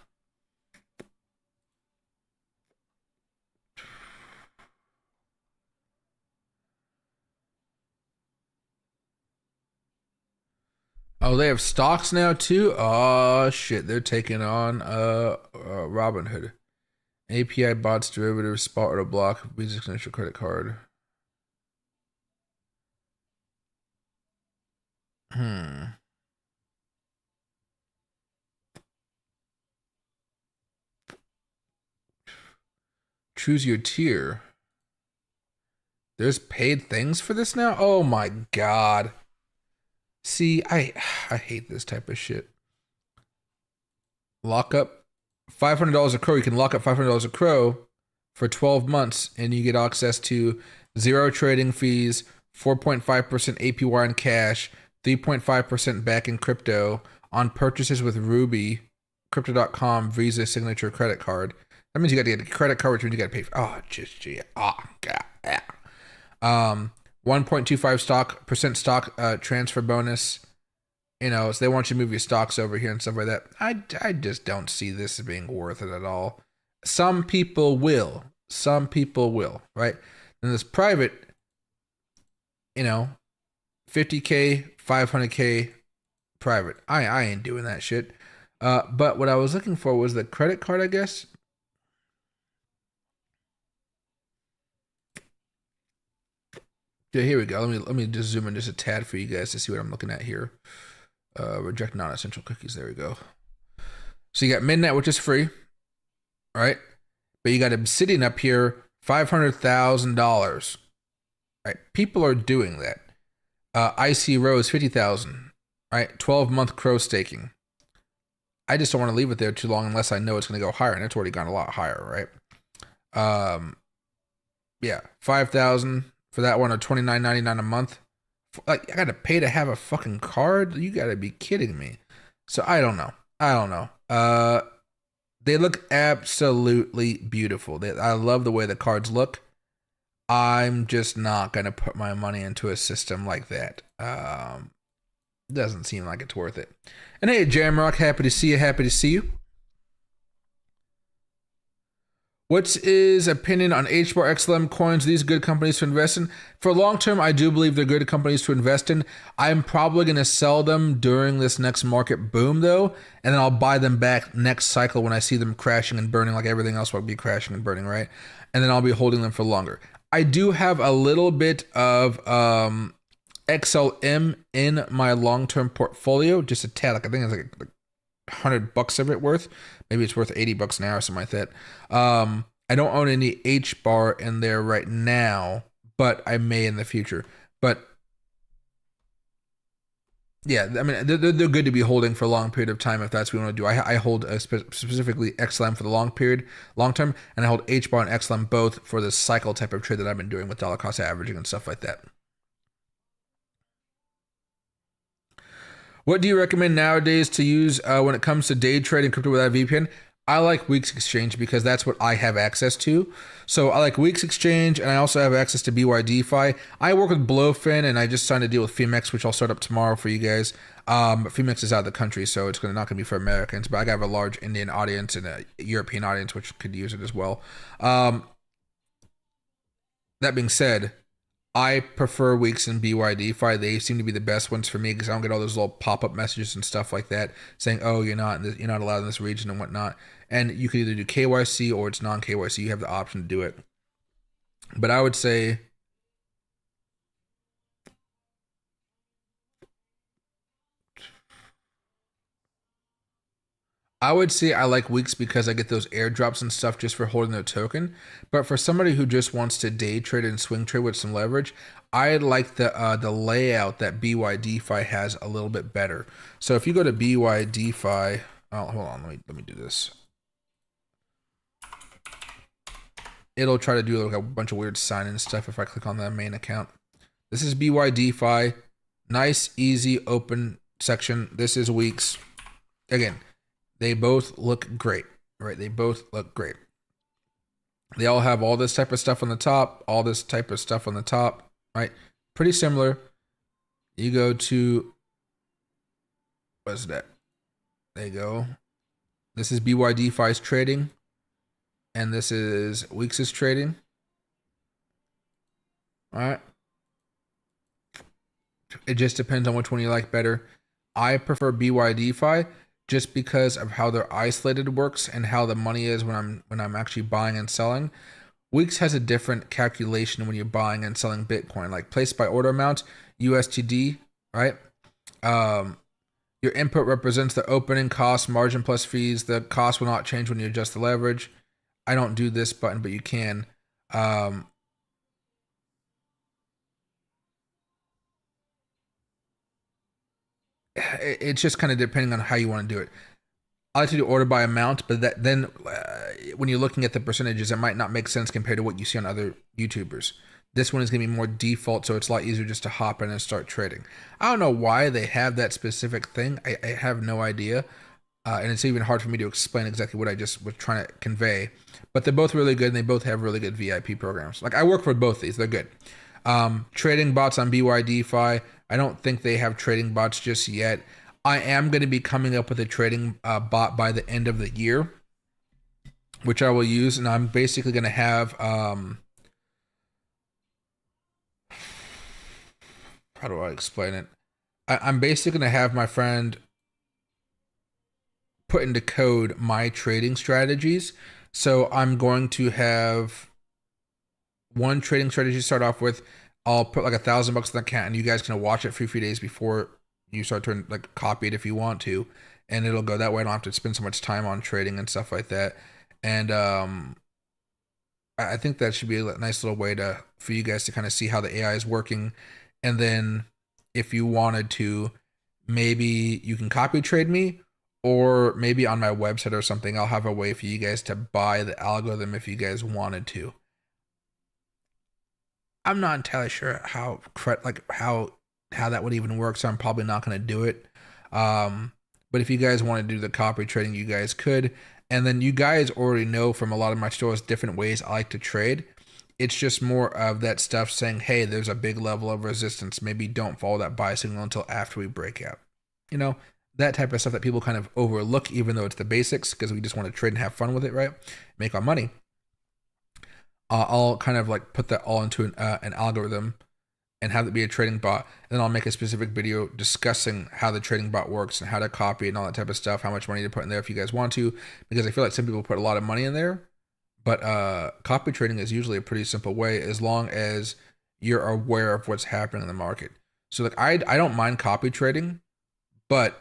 Oh, they have stocks now too? Oh shit, they're taking on Robinhood. API bots, derivatives, spot order block, Visa signature credit card. Choose your tier. There's paid things for this now? Oh my god. See, I hate this type of shit. Lock up $500 a Crow. You can lock up $500 a Crow for 12 months and you get access to 0 trading fees, 4.5% APY in cash, 3.5% back in crypto on purchases with Ruby, Crypto.com, Visa signature credit card. That means you got to get a credit card, which means you got to pay for. Oh, just gee. Oh, god. Yeah. 1.25% stock transfer bonus. So they want you to move your stocks over here and stuff like that. I just don't see this as being worth it at all. Some people will, right? And this private, 50K, 500K private. I ain't doing that shit. But what I was looking for was the credit card, I guess. Yeah, here we go. Let me just zoom in just a tad for you guys to see what I'm looking at here. Reject non-essential cookies. There we go. So you got Midnight, which is free, right? But you got Obsidian up here, $500,000. Right? People are doing that. IC Rose, $50,000. Right? 12-month Crow staking. I just don't want to leave it there too long unless I know it's going to go higher, and it's already gone a lot higher, right? Yeah, $5,000 for that one, or $29.99 a month. Like, I gotta pay to have a fucking card? You gotta be kidding me. So I don't know. They look absolutely beautiful. I love the way the cards look. I'm just not gonna put my money into a system like that. Doesn't seem like it's worth it. And hey, Jamrock, happy to see you. What's his opinion on HBAR, XLM coins? These good companies to invest in? For long term, I do believe they're good companies to invest in. I'm probably going to sell them during this next market boom, though, and then I'll buy them back next cycle when I see them crashing and burning like everything else will be crashing and burning, right? And then I'll be holding them for longer. I do have a little bit of XLM in my long-term portfolio, just a tad. Like I think it's like $100 of it worth. Maybe it's worth $80 now or something like that. I don't own any H bar in there right now, but I may in the future. But yeah, I mean, they're good to be holding for a long period of time if that's what you want to do. I hold specifically XLM for the long term, and I hold H bar and XLM both for the cycle type of trade that I've been doing with dollar cost averaging and stuff like that. What do you recommend nowadays to use when it comes to day trading crypto without VPN? I like Weeks Exchange because that's what I have access to. So I like Weeks Exchange, and I also have access to BYDFi. I work with Blowfin, and I just signed a deal with Femex, which I'll start up tomorrow for you guys. Femex is out of the country, so it's not going to be for Americans, but I have a large Indian audience and a European audience, which could use it as well. That being said, I prefer Weeks and BYDFi. They seem to be the best ones for me because I don't get all those little pop-up messages and stuff like that saying, "Oh, you're not allowed in this region" and whatnot. And you can either do KYC or it's non-KYC. You have the option to do it. But I would say I like Weeks because I get those airdrops and stuff just for holding their token. But for somebody who just wants to day trade and swing trade with some leverage, I like the layout that BYDFi has a little bit better. So if you go to BYDFi, oh, hold on, let me do this. It'll try to do like a bunch of weird sign-in stuff if I click on the main account. This is BYDFi, nice, easy, open section. This is Weeks. Again, they both look great, right? They both look great. They all have all this type of stuff on the top, all this type of stuff on the top, right? Pretty similar. You go to, what's that? There you go. This is BYDFi's trading, and this is Weeks' trading. All right. It just depends on which one you like better. I prefer BYDFi just because of how their isolated works and how the money is when I'm actually buying and selling. Weeks has a different calculation when you're buying and selling Bitcoin, like place by order amount, USTD, right? Your input represents the opening cost, margin plus fees. The cost will not change when you adjust the leverage. I don't do this button, but you can. It's just kind of depending on how you want to do it. I like to do order by amount, but then when you're looking at the percentages, it might not make sense compared to what you see on other YouTubers. This one is going to be more default, so it's a lot easier just to hop in and start trading. I don't know why they have that specific thing. I have no idea. And it's even hard for me to explain exactly what I just was trying to convey. But they're both really good, and they both have really good VIP programs. Like I work for both these. They're good. Trading bots on BYDFi. I don't think they have trading bots just yet. I am going to be coming up with a trading bot by the end of the year, which I will use. And I'm basically going to have, how do I explain it? I'm basically going to have my friend put into code my trading strategies. So I'm going to have one trading strategy to start off with. I'll put like $1,000 in the account, and you guys can watch it for a few days before you start to like copy it if you want to, and it'll go that way. I don't have to spend so much time on trading and stuff like that. And I think that should be a nice little way for you guys to kind of see how the AI is working. And then if you wanted to, maybe you can copy trade me, or maybe on my website or something, I'll have a way for you guys to buy the algorithm if you guys wanted to. I'm not entirely sure how that would even work, so I'm probably not going to do it. But if you guys want to do the copy trading, you guys could. And then you guys already know from a lot of my stores different ways I like to trade. It's just more of that stuff saying, hey, there's a big level of resistance. Maybe don't follow that buy signal until after we break out. You know, that type of stuff that people kind of overlook, even though it's the basics, because we just want to trade and have fun with it, right? Make our money. I'll kind of like put that all into an algorithm and have it be a trading bot. And then I'll make a specific video discussing how the trading bot works and how to copy it and all that type of stuff, how much money to put in there if you guys want to, because I feel like some people put a lot of money in there. But copy trading is usually a pretty simple way as long as you're aware of what's happening in the market. So like I don't mind copy trading, but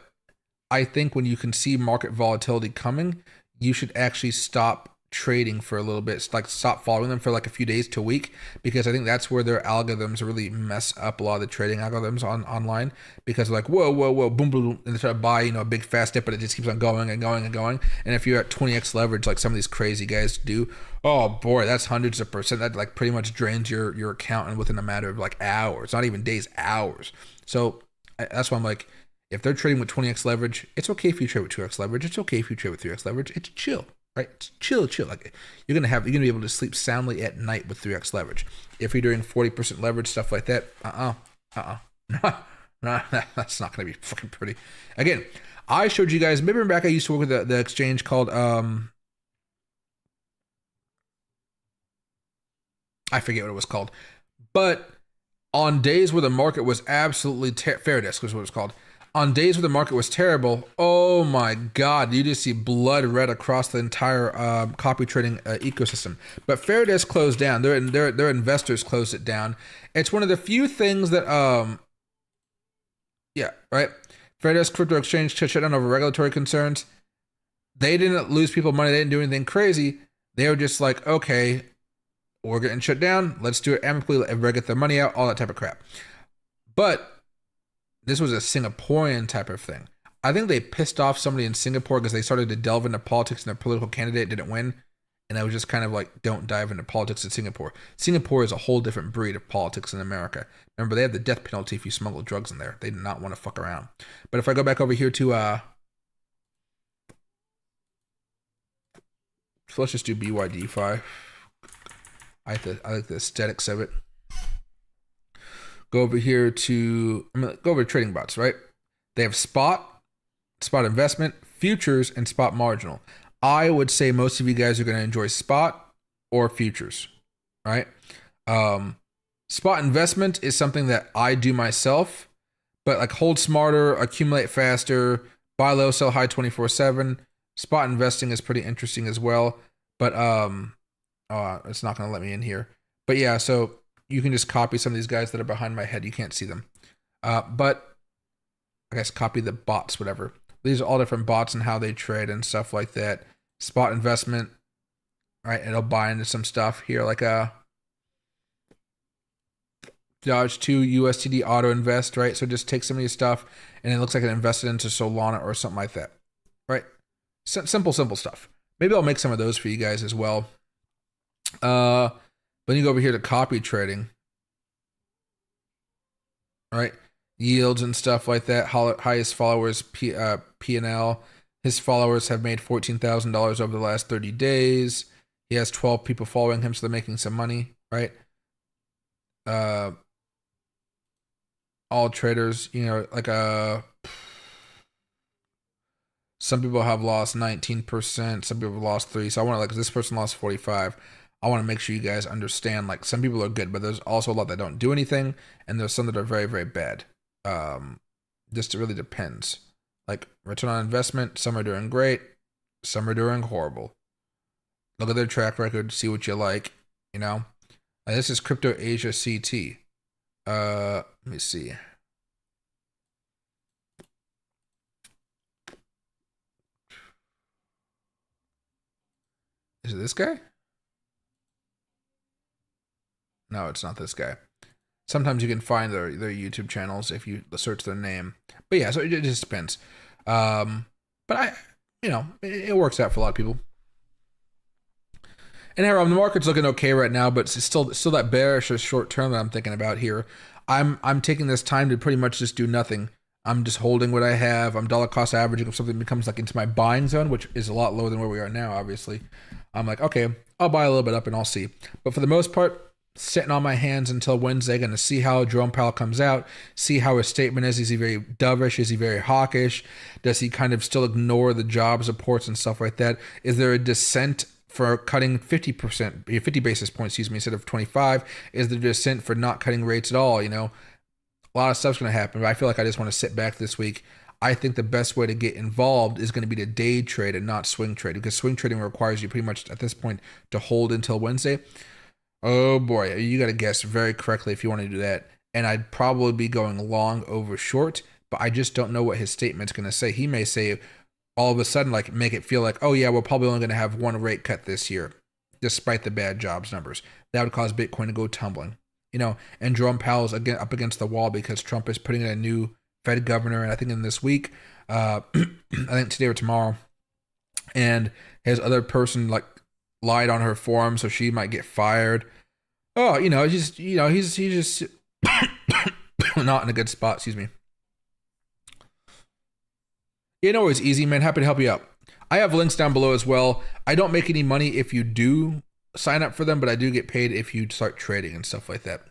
I think when you can see market volatility coming, you should actually stop trading for a little bit, like stop following them for like a few days to a week, because I think that's where their algorithms really mess up a lot of the trading algorithms online, because like whoa, boom, boom, and they try to buy, a big fast dip, but it just keeps on going and going and going. And if you're at 20x leverage, like some of these crazy guys do, oh boy, that's hundreds of percent. That like pretty much drains your account and within a matter of like hours, not even days, hours. So that's why I'm like, if they're trading with 20x leverage, it's okay if you trade with 2x leverage. It's okay if you trade with 3x leverage. It's chill, right? It's chill. Like you're gonna be able to sleep soundly at night with 3x leverage. If you're doing 40% leverage, stuff like that, nah, that's not gonna be fucking pretty. Again, I showed you guys. Maybe back I used to work with the exchange called I forget what it was called, but on days where the market was absolutely Fairdesk was what it was called. On days where the market was terrible, oh my God, you just see blood red across the entire copy trading ecosystem. But Fairdesk closed down. Their investors closed it down. It's one of the few things that, yeah, right. Fairdesk crypto exchange shut down over regulatory concerns. They didn't lose people money. They didn't do anything crazy. They were just like, okay, we're getting shut down. Let's do it amicably. Let everybody get their money out. All that type of crap. But this was a Singaporean type of thing. I think they pissed off somebody in Singapore because they started to delve into politics and their political candidate didn't win. And I was just kind of like, don't dive into politics in Singapore. Singapore is a whole different breed of politics in America. Remember, they have the death penalty if you smuggle drugs in there. They do not want to fuck around. But if I go back over here to, so let's just do BYD5. I like the aesthetics of it. Go over here to, go over to trading bots, right? They have spot investment, futures, and spot marginal. I would say most of you guys are going to enjoy spot or futures, right? Spot investment is something that I do myself, but like hold smarter, accumulate faster, buy low, sell high 24/7. Spot investing is pretty interesting as well, but it's not going to let me in here. But yeah, so you can just copy some of these guys that are behind my head. You can't see them. But I guess copy the bots, whatever. These are all different bots and how they trade and stuff like that. Spot investment, right? It'll buy into some stuff here, like a Dodge 2 USTD auto invest, right? So just take some of your stuff and it looks like it invested into Solana or something like that, right? Simple stuff. Maybe I'll make some of those for you guys as well. Then you go over here to copy trading, right? Yields and stuff like that. Highest followers, P&L. His followers have made $14,000 over the last 30 days. He has 12 people following him, so they're making some money, right? All traders, like some people have lost 19%. Some people have lost 3%. So I want to, like, this person lost 45%. I want to make sure you guys understand, like, some people are good, but there's also a lot that don't do anything, and there's some that are very, very bad. Just it really depends. Like, return on investment, some are doing great, some are doing horrible. Look at their track record, see what you like, And this is Crypto Asia CT. Let me see. Is it this guy? No, it's not this guy. Sometimes you can find their YouTube channels if you search their name. But yeah, so it just depends. But it works out for a lot of people. And the market's looking okay right now, but it's still that bearish or short term that I'm thinking about here. I'm taking this time to pretty much just do nothing. I'm just holding what I have. I'm dollar cost averaging. If something becomes like into my buying zone, which is a lot lower than where we are now, obviously, I'm like, okay, I'll buy a little bit up and I'll see. But for the most part, sitting on my hands until Wednesday, going to see how Jerome Powell comes out, see how his statement is. Is he very dovish? Is he very hawkish? Does he kind of still ignore the jobs reports and stuff like that? Is there a dissent for cutting 50 basis points, instead of 25? Is there a dissent for not cutting rates at all? A lot of stuff's going to happen, but I feel like I just want to sit back this week. I think the best way to get involved is going to be to day trade and not swing trade, because swing trading requires you pretty much at this point to hold until Wednesday. Oh boy, you got to guess very correctly if you want to do that. and I'd probably be going long over short, but I just don't know what his statement's going to say. He may say all of a sudden, like, make it feel like, oh yeah, we're probably only going to have one rate cut this year, despite the bad jobs numbers. That would cause Bitcoin to go tumbling, and Jerome Powell's again up against the wall because Trump is putting in a new Fed governor, and I think in this week, I think today or tomorrow, and his other person like lied on her forum, so she might get fired. Oh, he's just not in a good spot. Excuse me. It's easy, man. Happy to help you out. I have links down below as well. I don't make any money if you do sign up for them, but I do get paid if you start trading and stuff like that.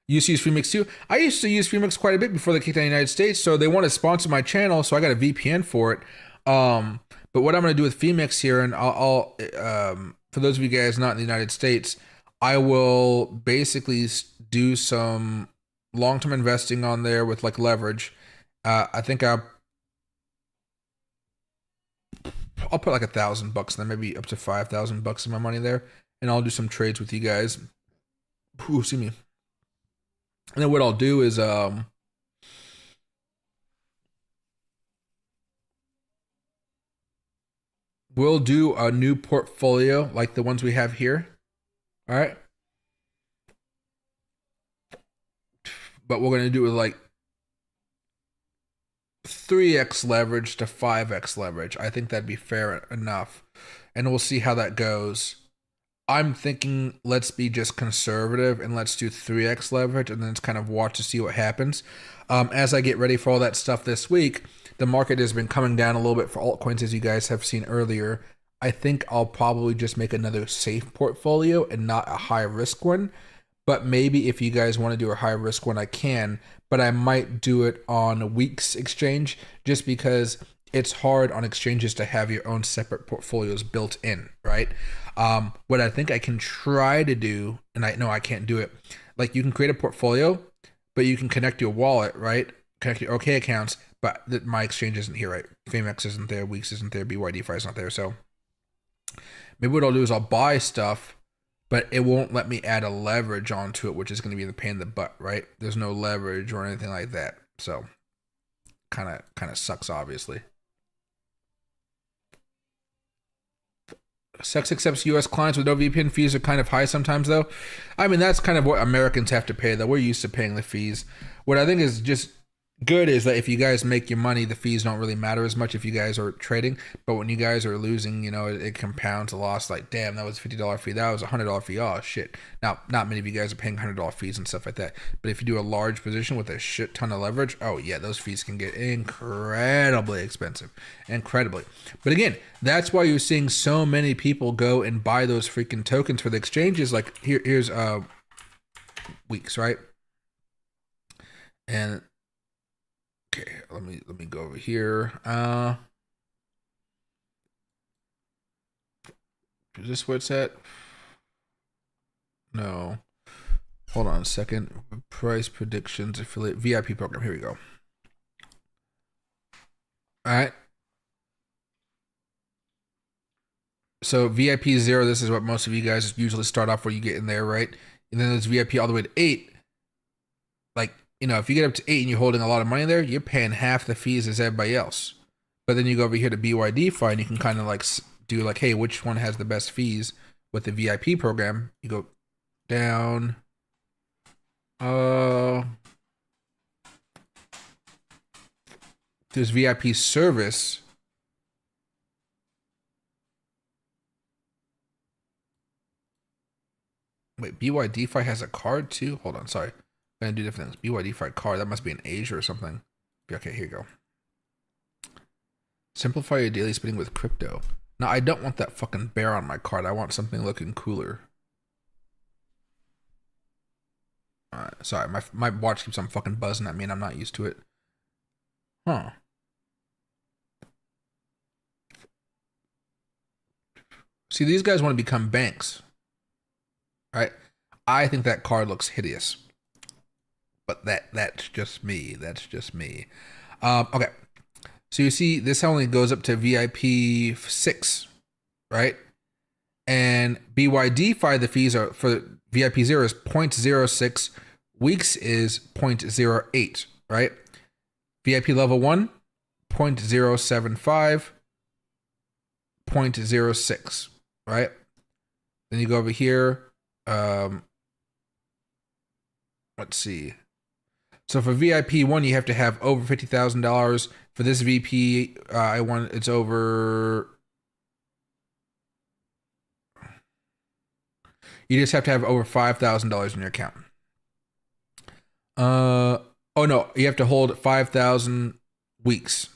You used to use Freemix too? I used to use Freemix quite a bit before they kicked out in the United States, so they want to sponsor my channel, so I got a VPN for it. But what I'm going to do with Freemix here, and I'll for those of you guys not in the United States, I will basically do some long-term investing on there with like leverage. I think I'll put like $1,000 and then maybe up to $5,000 of my money there, and I'll do some trades with you guys. Ooh, see me. And then what I'll do is we'll do a new portfolio like the ones we have here. All right. But we're going to do it with like 3x leverage to 5x leverage. I think that'd be fair enough. And we'll see how that goes. I'm thinking let's be just conservative and let's do 3x leverage and then it's kind of watch to see what happens. As I get ready for all that stuff this week, the market has been coming down a little bit for altcoins, as you guys have seen earlier. I think I'll probably just make another safe portfolio and not a high risk one. But maybe if you guys want to do a high risk one, I can. But I might do it on a week's exchange just because it's hard on exchanges to have your own separate portfolios built in, right? What I think I can try to do, and I know I can't do it, like you can create a portfolio, but you can connect your wallet, right? Connect your OK accounts, but my exchange isn't here, right? Famex isn't there, Weeks isn't there, BYDFi is not there. So maybe what I'll do is I'll buy stuff, but it won't let me add a leverage onto it, which is going to be the pain in the butt, right? There's no leverage or anything like that. So kind of sucks, obviously. Sex accepts U.S. clients with no VPN. Fees are kind of high sometimes, though. I mean, that's kind of what Americans have to pay, though. We're used to paying the fees. What I think is just good is that if you guys make your money, the fees don't really matter as much if you guys are trading. But when you guys are losing, it compounds a loss. Like, damn, that was a $50 fee. That was a $100 fee. Oh, shit. Now, not many of you guys are paying $100 fees and stuff like that. But if you do a large position with a shit ton of leverage, oh, yeah, those fees can get incredibly expensive. Incredibly. But again, that's why you're seeing so many people go and buy those freaking tokens for the exchanges. Like, here's Weeks, right? And okay, let me go over here. Is this where it's at? No. Hold on a second. Price predictions, affiliate, VIP program. Here we go. All right. So VIP 0, this is what most of you guys usually start off where you get in there, right? And then there's VIP all the way to 8. Like, if you get up to 8 and you're holding a lot of money there, you're paying half the fees as everybody else. But then you go over here to BYDFi and you can kind of like do like, hey, which one has the best fees with the VIP program? You go down. There's VIP service. Wait, BYDFi has a card too? Hold on, sorry. I'm gonna do different things. BYDFi card, that must be in Asia or something. Okay, here you go. Simplify your daily spending with crypto. Now, I don't want that fucking bear on my card. I want something looking cooler. Alright, sorry, my watch keeps on fucking buzzing at me and I'm not used to it. Huh. See, these guys want to become banks. Right? I think that card looks hideous. But that's just me. That's just me. Okay. So you see, this only goes up to VIP 6, right? And BYDFi, the fees are for VIP 0 is 0.06. Weeks is 0.08, right? VIP level 1, 0.075, 0.06, right? Then you go over here. Let's see. So for VIP 1, you have to have over $50,000. For this VP, it's over. You just have to have over $5,000 in your account. Oh no, you have to hold 5,000 weeks.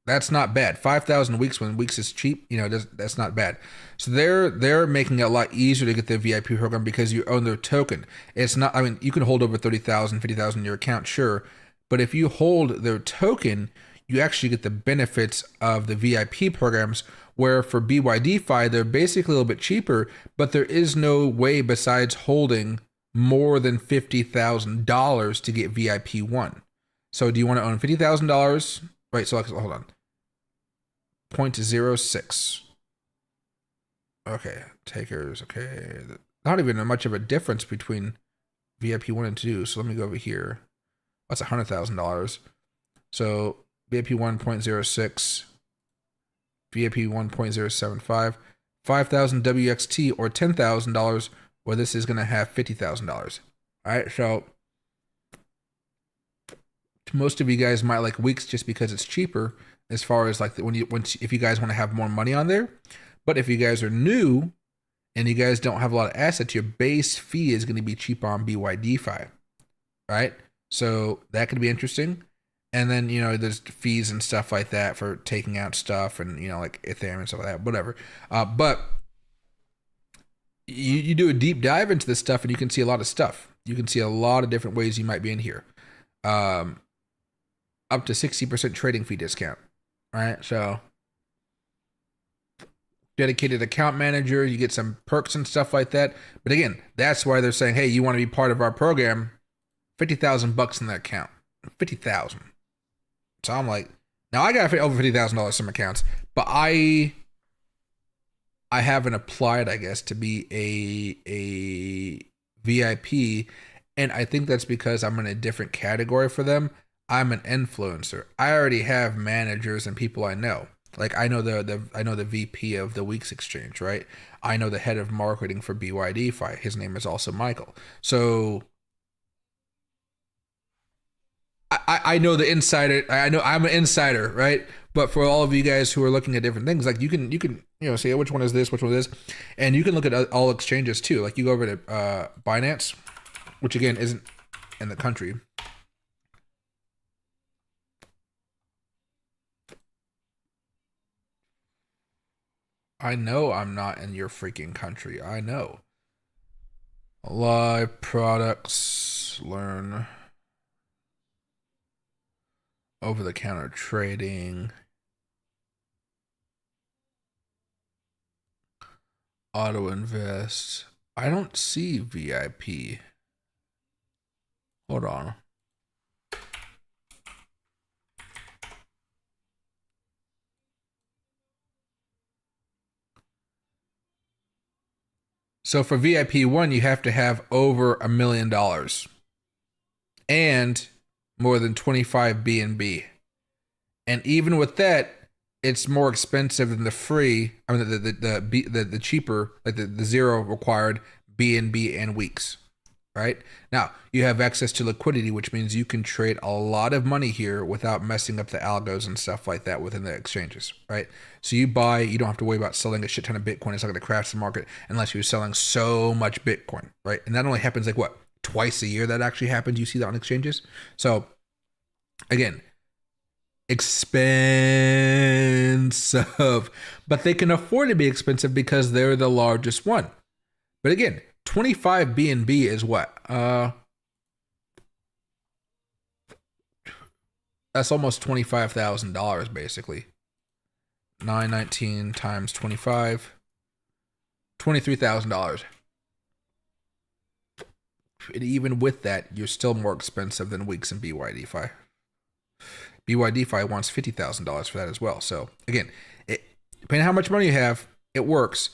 That's not bad. 5,000 weeks when weeks is cheap, that's not bad. So they're making it a lot easier to get the VIP program because you own their token. It's not. I mean, you can hold over 30,000, 50,000 in your account, sure, but if you hold their token, you actually get the benefits of the VIP programs. Where for BYDFi, they're basically a little bit cheaper, but there is no way besides holding more than $50,000 to get VIP 1. So do you want to own $50,000? Right, so hold on. 0.06. Okay, takers, okay. Not even much of a difference between VIP 1 and 2, so let me go over here. That's $100,000. So VIP 1.06. VIP 1.075, 5,000 WXT or $10,000, where this is going to have $50,000. All right, so most of you guys might like weeks just because it's cheaper as far as like if you guys want to have more money on there. But if you guys are new and you guys don't have a lot of assets, your base fee is going to be cheaper on BYDFi, right? So that could be interesting. And then, there's fees and stuff like that for taking out stuff and, like Ethereum and stuff like that, whatever. But you do a deep dive into this stuff and you can see a lot of stuff. You can see a lot of different ways you might be in here. Up to 60% trading fee discount, right? So dedicated account manager, you get some perks and stuff like that. But again, that's why they're saying, hey, you want to be part of our program, $50,000 in that account. 50,000. So I'm like, now I got over $50,000 some accounts, but I haven't applied, I guess, to be a VIP, and I think that's because I'm in a different category for them. I'm an influencer. I already have managers and people I know. Like I know the VP of the Weeks Exchange, right? I know the head of marketing for BYDFi. His name is also Michael. So I know the insider. I know I'm an insider, right? But for all of you guys who are looking at different things, like you can say which one is this, which one is this, and you can look at all exchanges too. Like you go over to Binance, which again isn't in the country. I know I'm not in your freaking country. I know. Live products, learn. Over-the-counter trading. Auto invest. I don't see VIP. Hold on. So for VIP 1, you have to have over $1 million and more than 25 BNB. And even with that, it's more expensive than the free. I mean, the cheaper, like the zero required BNB and weeks. Right now, you have access to liquidity, which means you can trade a lot of money here without messing up the algos and stuff like that within the exchanges. Right, so you don't have to worry about selling a shit ton of Bitcoin. It's not going to crash the market unless you're selling so much Bitcoin. Right, and that only happens like what, twice a year that actually happens. You see that on exchanges. So again, expensive, but they can afford to be expensive because they're the largest one. But again, 25 BNB is what? That's almost $25,000 basically. 919 times 25, $23,000. And even with that, you're still more expensive than Weeks and BYDFi. BYDFi wants $50,000 for that as well. So again, depending on how much money you have, it works.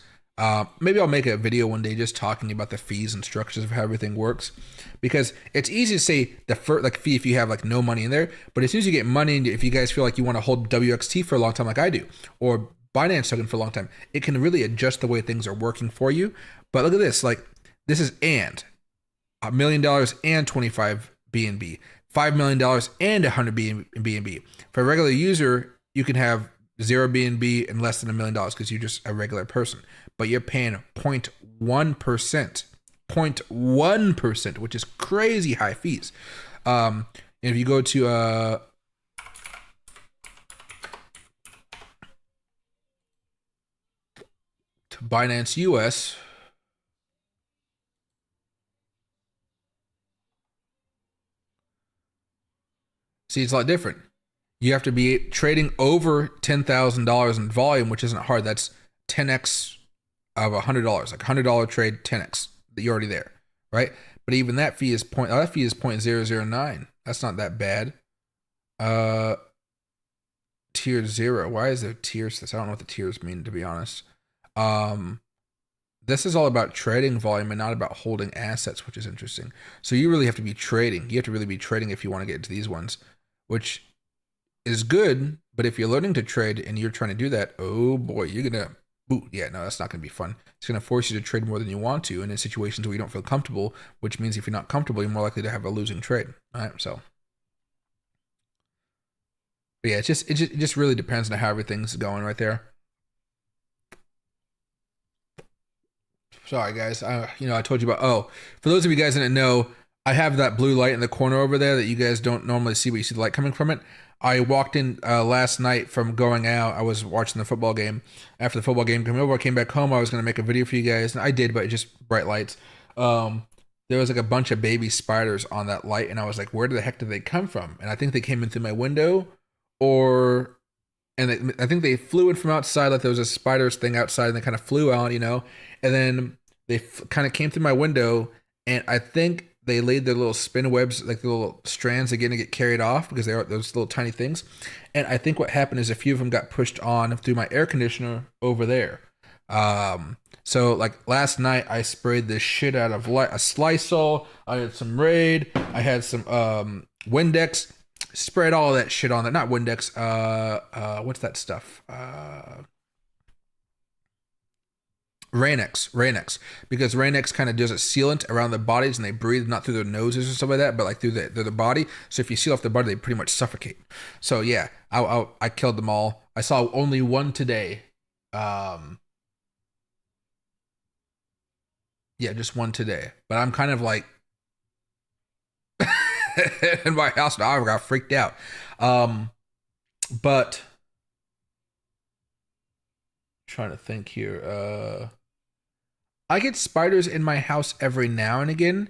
Maybe I'll make a video one day just talking about the fees and structures of how everything works, because it's easy to say the first like fee if you have like no money in there, but as soon as you get money, if you guys feel like you want to hold WXT for a long time like I do, or Binance token for a long time, it can really adjust the way things are working for you. But look at this, like this is and $1 million and 25 BNB, $5 million and 100 BNB. For a regular user, you can have 0 BNB and less than $1 million because you're just a regular person, but you're paying 0.1%, which is crazy high fees. And if you go to Binance US, see, it's a lot different. You have to be trading over $10,000 in volume, which isn't hard. That's 10x of $100, like $100 trade, 10x. You're already there, right? But even that fee is that fee is 0.009. That's not that bad. Tier 0. Why is there tiers? I don't know what the tiers mean, to be honest. This is all about trading volume and not about holding assets, which is interesting. So you really have to be trading. You have to really be trading if you want to get into these ones, which is good. But if you're learning to trade and you're trying to do that, oh boy, you're going to boot. Yeah, no, that's not going to be fun. It's going to force you to trade more than you want to, and in situations where you don't feel comfortable, which means if you're not comfortable, you're more likely to have a losing trade. All right, so. But yeah, it just really depends on how everything's going right there. Sorry, guys. I told you about. Oh, for those of you guys that didn't know, I have that blue light in the corner over there that you guys don't normally see, but you see the light coming from it. I walked in last night from going out. I was watching the football game. After the football game came over, I came back home. I was going to make a video for you guys, and I did, but it just bright lights. There was like a bunch of baby spiders on that light, and I was like, where the heck did they come from? And I think they came in through my window, I think they flew in from outside, like there was a spiders thing outside, and they kind of flew out, and then they kind of came through my window, and I think they laid their little spin webs, like the little strands, again to get carried off because they are those little tiny things. And I think what happened is a few of them got pushed on through my air conditioner over there. So like last night I sprayed the shit out of a Slysol. I had some Raid. I had some Windex. Sprayed all of that shit on there. Not Windex. What's that stuff? Rain-X, because Rain-X kind of does a sealant around the bodies, and they breathe not through their noses or stuff like that, but like through the body. So if you seal off the body, they pretty much suffocate. So yeah, I killed them all. I saw only one today. Yeah, just one today. But I'm kind of like in my house now. I got freaked out. But trying to think here. I get spiders in my house every now and again,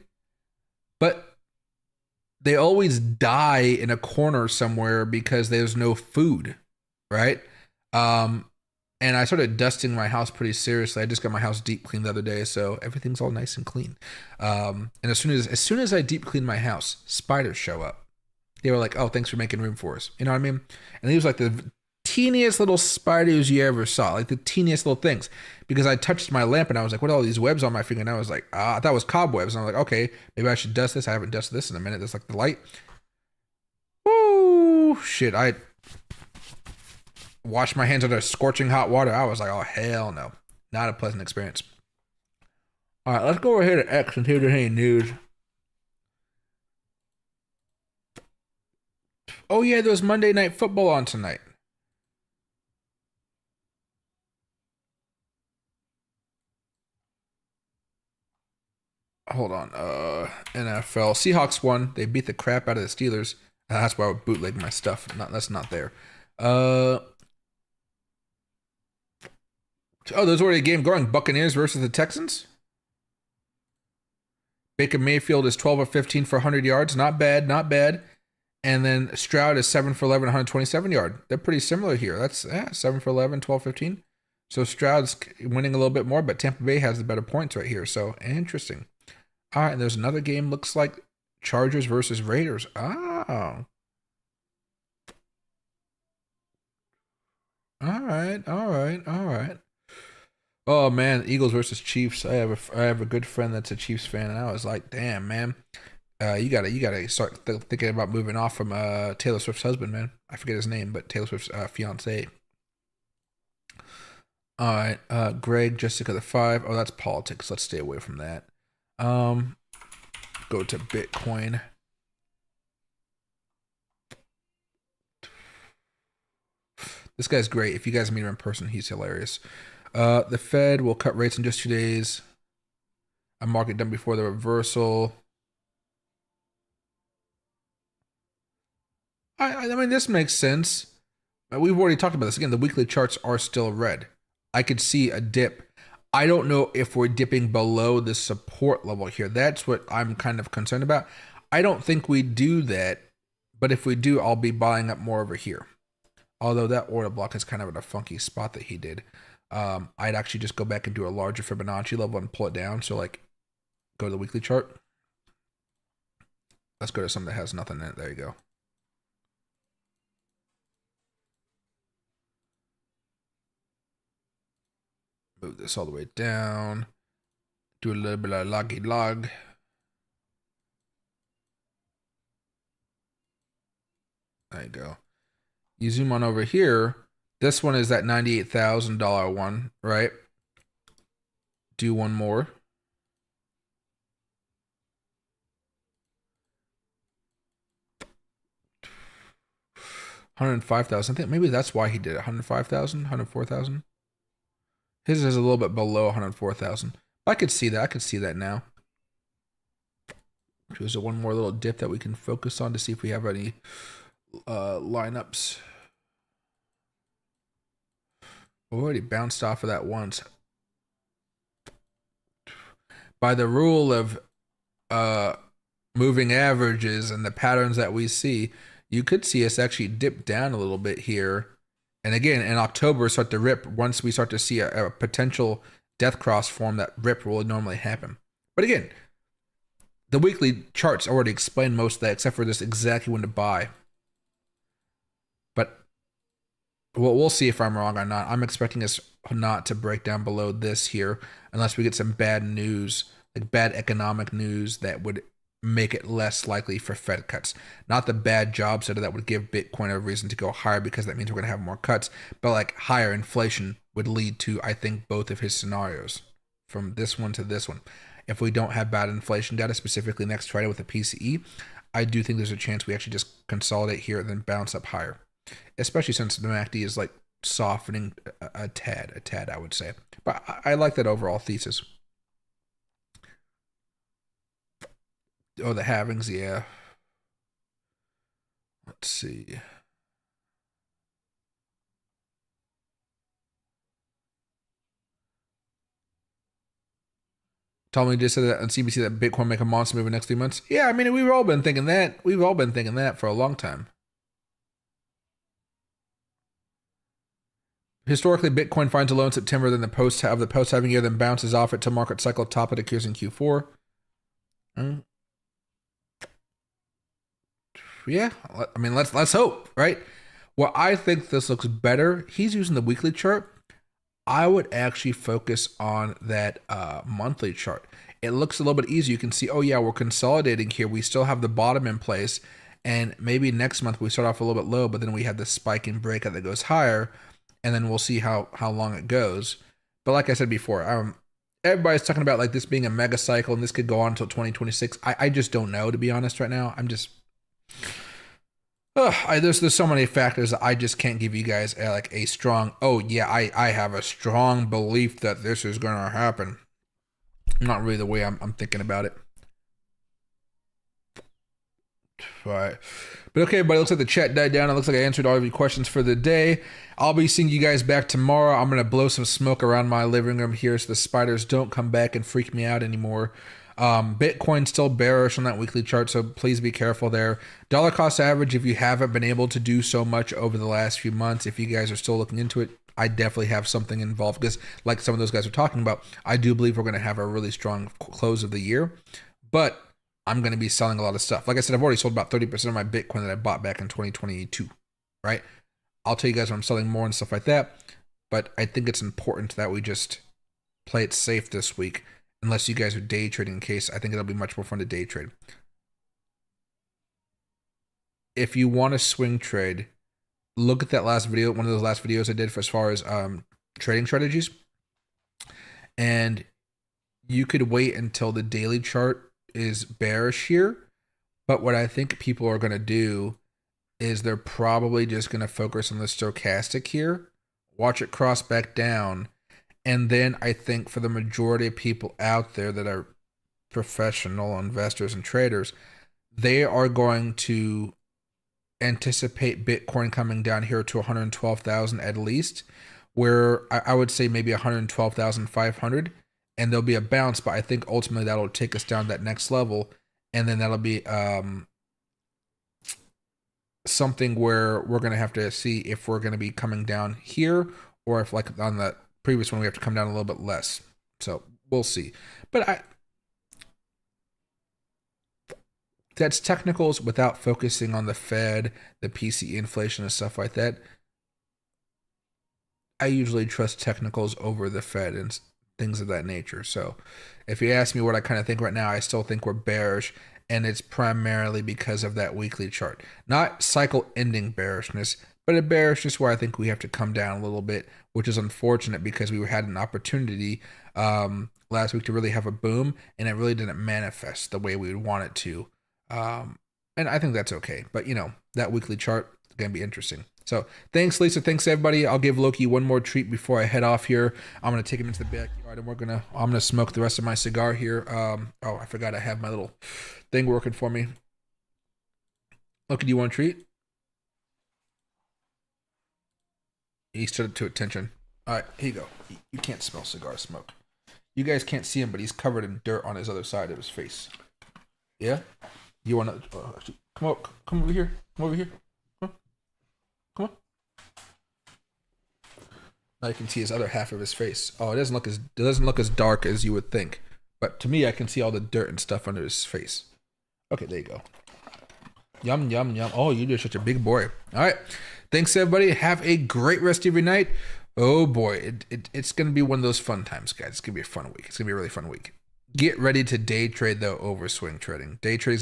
but they always die in a corner somewhere because there's no food, right? And I started dusting my house pretty seriously. I just got my house deep cleaned the other day, so everything's all nice and clean. And as soon as I deep clean my house, spiders show up. They were like, "Oh, thanks for making room for us." You know what I mean? And these were like the teeniest little spiders you ever saw, like the teeniest little things. Because I touched my lamp and I was like, what are all these webs on my finger? And I was like, I thought it was cobwebs. And I was like, okay, maybe I should dust this. I haven't dusted this in a minute. There's like the light. Woo, shit. I washed my hands under scorching hot water. I was like, oh, hell no. Not a pleasant experience. All right, let's go over here to X and see if there's any news. Oh, yeah, there was Monday Night Football on tonight. Hold on. NFL. Seahawks won. They beat the crap out of the Steelers. That's why I would bootleg my stuff. That's not there. Oh, there's already a game going. Buccaneers versus the Texans. Baker Mayfield is 12 of 15 for 100 yards. Not bad, not bad. And then Stroud is 7 for 11, 127 yard. They're pretty similar here. That's 7 for 11, 12, 15. So Stroud's winning a little bit more, but Tampa Bay has the better points right here. So interesting. All right, and there's another game. Looks like Chargers versus Raiders. Oh. All right. Oh man, Eagles versus Chiefs. I have a good friend that's a Chiefs fan, and I was like, damn man, you gotta start thinking about moving off from Taylor Swift's husband, man. I forget his name, but Taylor Swift's fiance. All right, Greg, Jessica the Five. Oh, that's politics. Let's stay away from that. Um, go to Bitcoin. This guy's great. If you guys meet him in person, he's hilarious. The Fed will cut rates in just 2 days. A market done before the reversal. I mean, this makes sense. We've already talked about this. Again, the weekly charts are still red. I could see a dip. I don't know if we're dipping below the support level here. That's what I'm kind of concerned about. I don't think we do that, but if we do, I'll be buying up more over here. Although that order block is kind of in a funky spot that he did. I'd actually just go back and do a larger Fibonacci level and pull it down. So like, go to the weekly chart. Let's go to something that has nothing in it. There you go. Move this all the way down. Do a little bit of loggy log. There you go. You zoom on over here. This one is that $98,000 one, right? Do one more. $105,000. I think maybe that's why he did it. 105,000, 104,000. His is a little bit below 104,000. I could see that. I could see that now. There's one more little dip that we can focus on to see if we have any lineups. We already bounced off of that once. By the rule of moving averages and the patterns that we see, you could see us actually dip down a little bit here. And again, in October, start to rip. Once we start to see a potential death cross form, that rip will normally happen. But again, the weekly charts already explain most of that, except for just exactly when to buy. But we'll see if I'm wrong or not. I'm expecting us not to break down below this here unless we get some bad news, like bad economic news that would make it less likely for Fed cuts. Not the bad jobs that would give Bitcoin a reason to go higher because that means we're going to have more cuts, but like higher inflation would lead to, I think, both of his scenarios from this one to this one. If we don't have bad inflation data, specifically next Friday with the PCE, I do think there's a chance we actually just consolidate here and then bounce up higher, especially since the MACD is like softening a tad, I would say. But I like that overall thesis. Oh, the halvings, yeah. Let's see. Tommy just said that on CBC that Bitcoin make a monster move in the next 3 months. Yeah, I mean, we've all been thinking that. We've all been thinking that for a long time. Historically, Bitcoin finds a low in September, then the post-halving year, then bounces off it to market cycle top it occurs in Q4. Yeah, I mean, let's hope, right? Well, I think this looks better. He's using the weekly chart. I would actually focus on that monthly chart. It looks a little bit easier. You can see, oh yeah, we're consolidating here. We still have the bottom in place, and maybe next month we start off a little bit low, but then we have the spike and breakout that goes higher, and then we'll see how long it goes. But like I said before, everybody's talking about like this being a mega cycle, and this could go on until 2026. I just don't know, to be honest, right now. I'm just there's so many factors that I just can't give you guys a strong, oh yeah, I have a strong belief that this is going to happen. Not really the way I'm thinking about it. Right. But okay, everybody, looks like the chat died down. It looks like I answered all of your questions for the day. I'll be seeing you guys back tomorrow. I'm going to blow some smoke around my living room here so the spiders don't come back and freak me out anymore. Bitcoin's still bearish on that weekly chart, so please be careful there. Dollar cost average, if you haven't been able to do so much over the last few months, if you guys are still looking into it, I definitely have something involved because like some of those guys are talking about, I do believe we're going to have a really strong close of the year, but I'm going to be selling a lot of stuff. Like I said, I've already sold about 30% of my Bitcoin that I bought back in 2022, right? I'll tell you guys when I'm selling more and stuff like that, but I think it's important that we just play it safe this week, unless you guys are day trading. In case, I think it'll be much more fun to day trade. If you want to swing trade, look at that last video, one of those last videos I did for as far as trading strategies, and you could wait until the daily chart is bearish here. But what I think people are going to do is they're probably just going to focus on the stochastic here, watch it cross back down, and then I think for the majority of people out there that are professional investors and traders, they are going to anticipate Bitcoin coming down here to 112,000 at least, where I would say maybe 112,500, and there'll be a bounce, but I think ultimately that'll take us down that next level, and then that'll be something where we're going to have to see if we're going to be coming down here, or if, like on the previous one, we have to come down a little bit less. So we'll see. But that's technicals without focusing on the Fed, the PCE inflation and stuff like that. I usually trust technicals over the Fed and things of that nature. So if you ask me what I kind of think right now, I still think we're bearish, and it's primarily because of that weekly chart. Not cycle ending bearishness, but a bearishness where I think we have to come down a little bit, which is unfortunate because we had an opportunity last week to really have a boom, and it really didn't manifest the way we would want it to. And I think that's okay. But, you know, that weekly chart is going to be interesting. So thanks, Lisa. Thanks, everybody. I'll give Loki one more treat before I head off here. I'm going to take him into the backyard, and I'm going to smoke the rest of my cigar here. Oh, I forgot I have my little thing working for me. Loki, do you want a treat? He stood to attention. All right, here you go. You can't smell cigar smoke. You guys can't see him, but he's covered in dirt on his other side of his face. Yeah? You want to... come over here. Come over here. Come on. Now you can see his other half of his face. Oh, it doesn't look as dark as you would think. But to me, I can see all the dirt and stuff under his face. Okay, there you go. Yum, yum, yum. Oh, you're such a big boy. All right. Thanks, everybody. Have a great rest of your night. Oh, boy. It's going to be one of those fun times, guys. It's going to be a fun week. It's going to be a really fun week. Get ready to day trade, though, over swing trading. Day trading